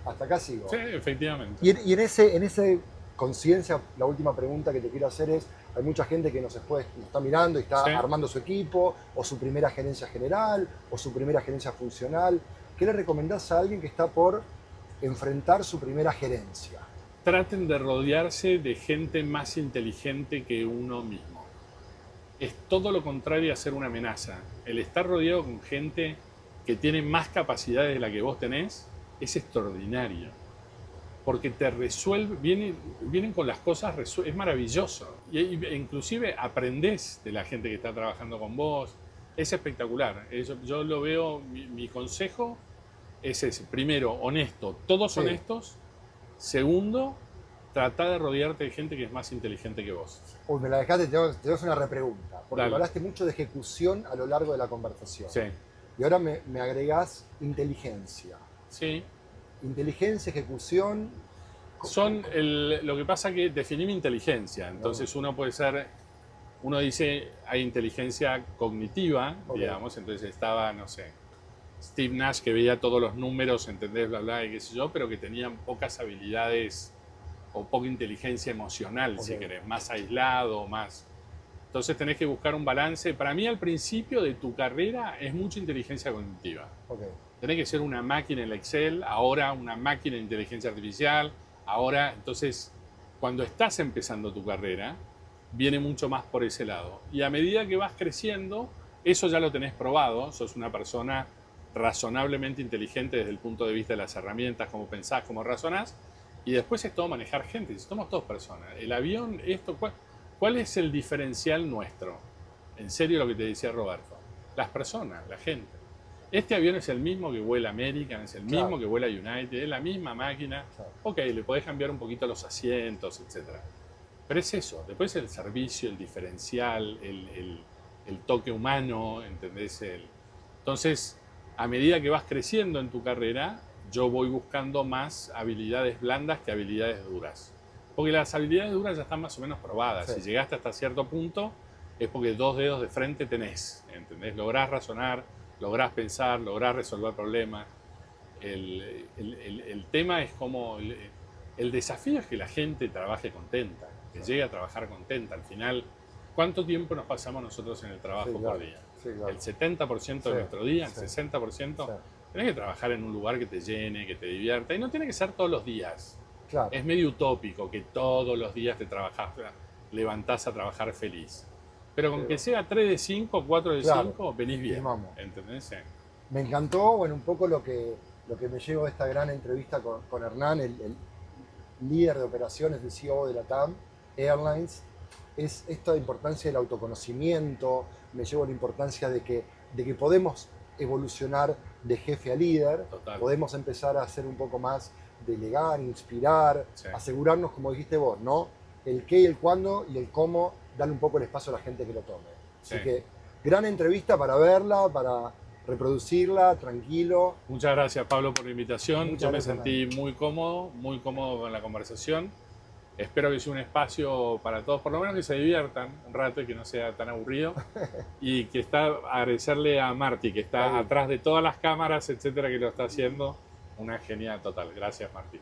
hasta acá sigo. Sí, efectivamente. Y en ese conciencia, la última pregunta que te quiero hacer es, hay mucha gente que nos está mirando y está Sí. armando su equipo, o su primera gerencia general, o su primera gerencia funcional. ¿Qué le recomendás a alguien que está por enfrentar su primera gerencia? Traten de rodearse de gente más inteligente que uno mismo. Es todo lo contrario a ser una amenaza. El estar rodeado con gente que tiene más capacidades de la que vos tenés es extraordinario. Porque te resuelve, vienen con las cosas, es maravilloso. E inclusive aprendés de la gente que está trabajando con vos. Es espectacular. Yo lo veo, mi consejo es ese. Primero, honesto, todos Sí. honestos. Segundo, trata de rodearte de gente que es más inteligente que vos. Uy, me la dejaste, te hago una repregunta, porque Dale. me hablaste mucho de ejecución a lo largo de la conversación. Sí, Y ahora me agregás inteligencia. sí. Inteligencia, ejecución. Lo que pasa que definí mi inteligencia. Entonces uno dice, hay inteligencia cognitiva, Ok. digamos. Entonces estaba, no sé, Steve Nash, que veía todos los números, ¿entendés? Bla, bla, y qué sé yo, pero que tenían pocas habilidades o poca inteligencia emocional, si Ok. querés, más aislado, más... Entonces tenés que buscar un balance. Para mí, al principio de tu carrera es mucha inteligencia cognitiva. Ok. Tenés que ser una máquina en el Excel, ahora una máquina en inteligencia artificial, ahora, entonces, cuando estás empezando tu carrera, viene mucho más por ese lado. Y a medida que vas creciendo, eso ya lo tenés probado, sos una persona razonablemente inteligente desde el punto de vista de las herramientas, cómo pensás, cómo razonás, y después es todo manejar gente, somos dos personas. El avión, esto, ¿cuál es el diferencial nuestro? En serio lo que te decía Roberto, las personas, la gente. Este avión es el mismo que vuela American, es el mismo Claro. que vuela United, es la misma máquina. Claro. Ok, le podés cambiar un poquito los asientos, etc. Pero es eso, después el servicio, el diferencial, el toque humano, ¿entendés? Entonces, a medida que vas creciendo en tu carrera, yo voy buscando más habilidades blandas que habilidades duras. Porque las habilidades duras ya están más o menos probadas. Sí. Si llegaste hasta cierto punto, es porque 2 dedos de frente tenés, ¿entendés? Lográs razonar, lográs pensar, lográs resolver problemas. el tema es como... El desafío es que la gente trabaje contenta, que llegue a trabajar contenta. Al final, ¿cuánto tiempo nos pasamos nosotros en el trabajo por día? Sí, claro. El 70% de nuestro día, el 60%. Sí. Tenés que trabajar en un lugar que te llene, que te divierta. Y no tiene que ser todos los días. Claro. Es medio utópico que todos los días te levantás a trabajar feliz. Pero con que sea 3 de 5, 4 de 5, venís bien. Firmamos. ¿Entendés? Me encantó, bueno, un poco lo que me llevo de esta gran entrevista con Hernán, el líder de operaciones, el CEO de la TAM Airlines, es esta importancia del autoconocimiento. Me llevo la importancia de que podemos evolucionar de jefe a líder. Total. Podemos empezar a hacer un poco más, delegar, inspirar, Sí. asegurarnos, como dijiste vos, ¿no? El qué y el cuándo y el cómo, darle un poco el espacio a la gente que lo tome. Sí. Así que, gran entrevista para verla, para reproducirla, tranquilo. Muchas gracias, Pablo, por la invitación. Muchas Yo me gracias, sentí muy cómodo con la conversación. Espero que sea un espacio para todos, por lo menos que se diviertan un rato y que no sea tan aburrido. Y que agradecerle a Marti, que está atrás de todas las cámaras, etcétera, que lo está haciendo. Una genial total. Gracias, Marti.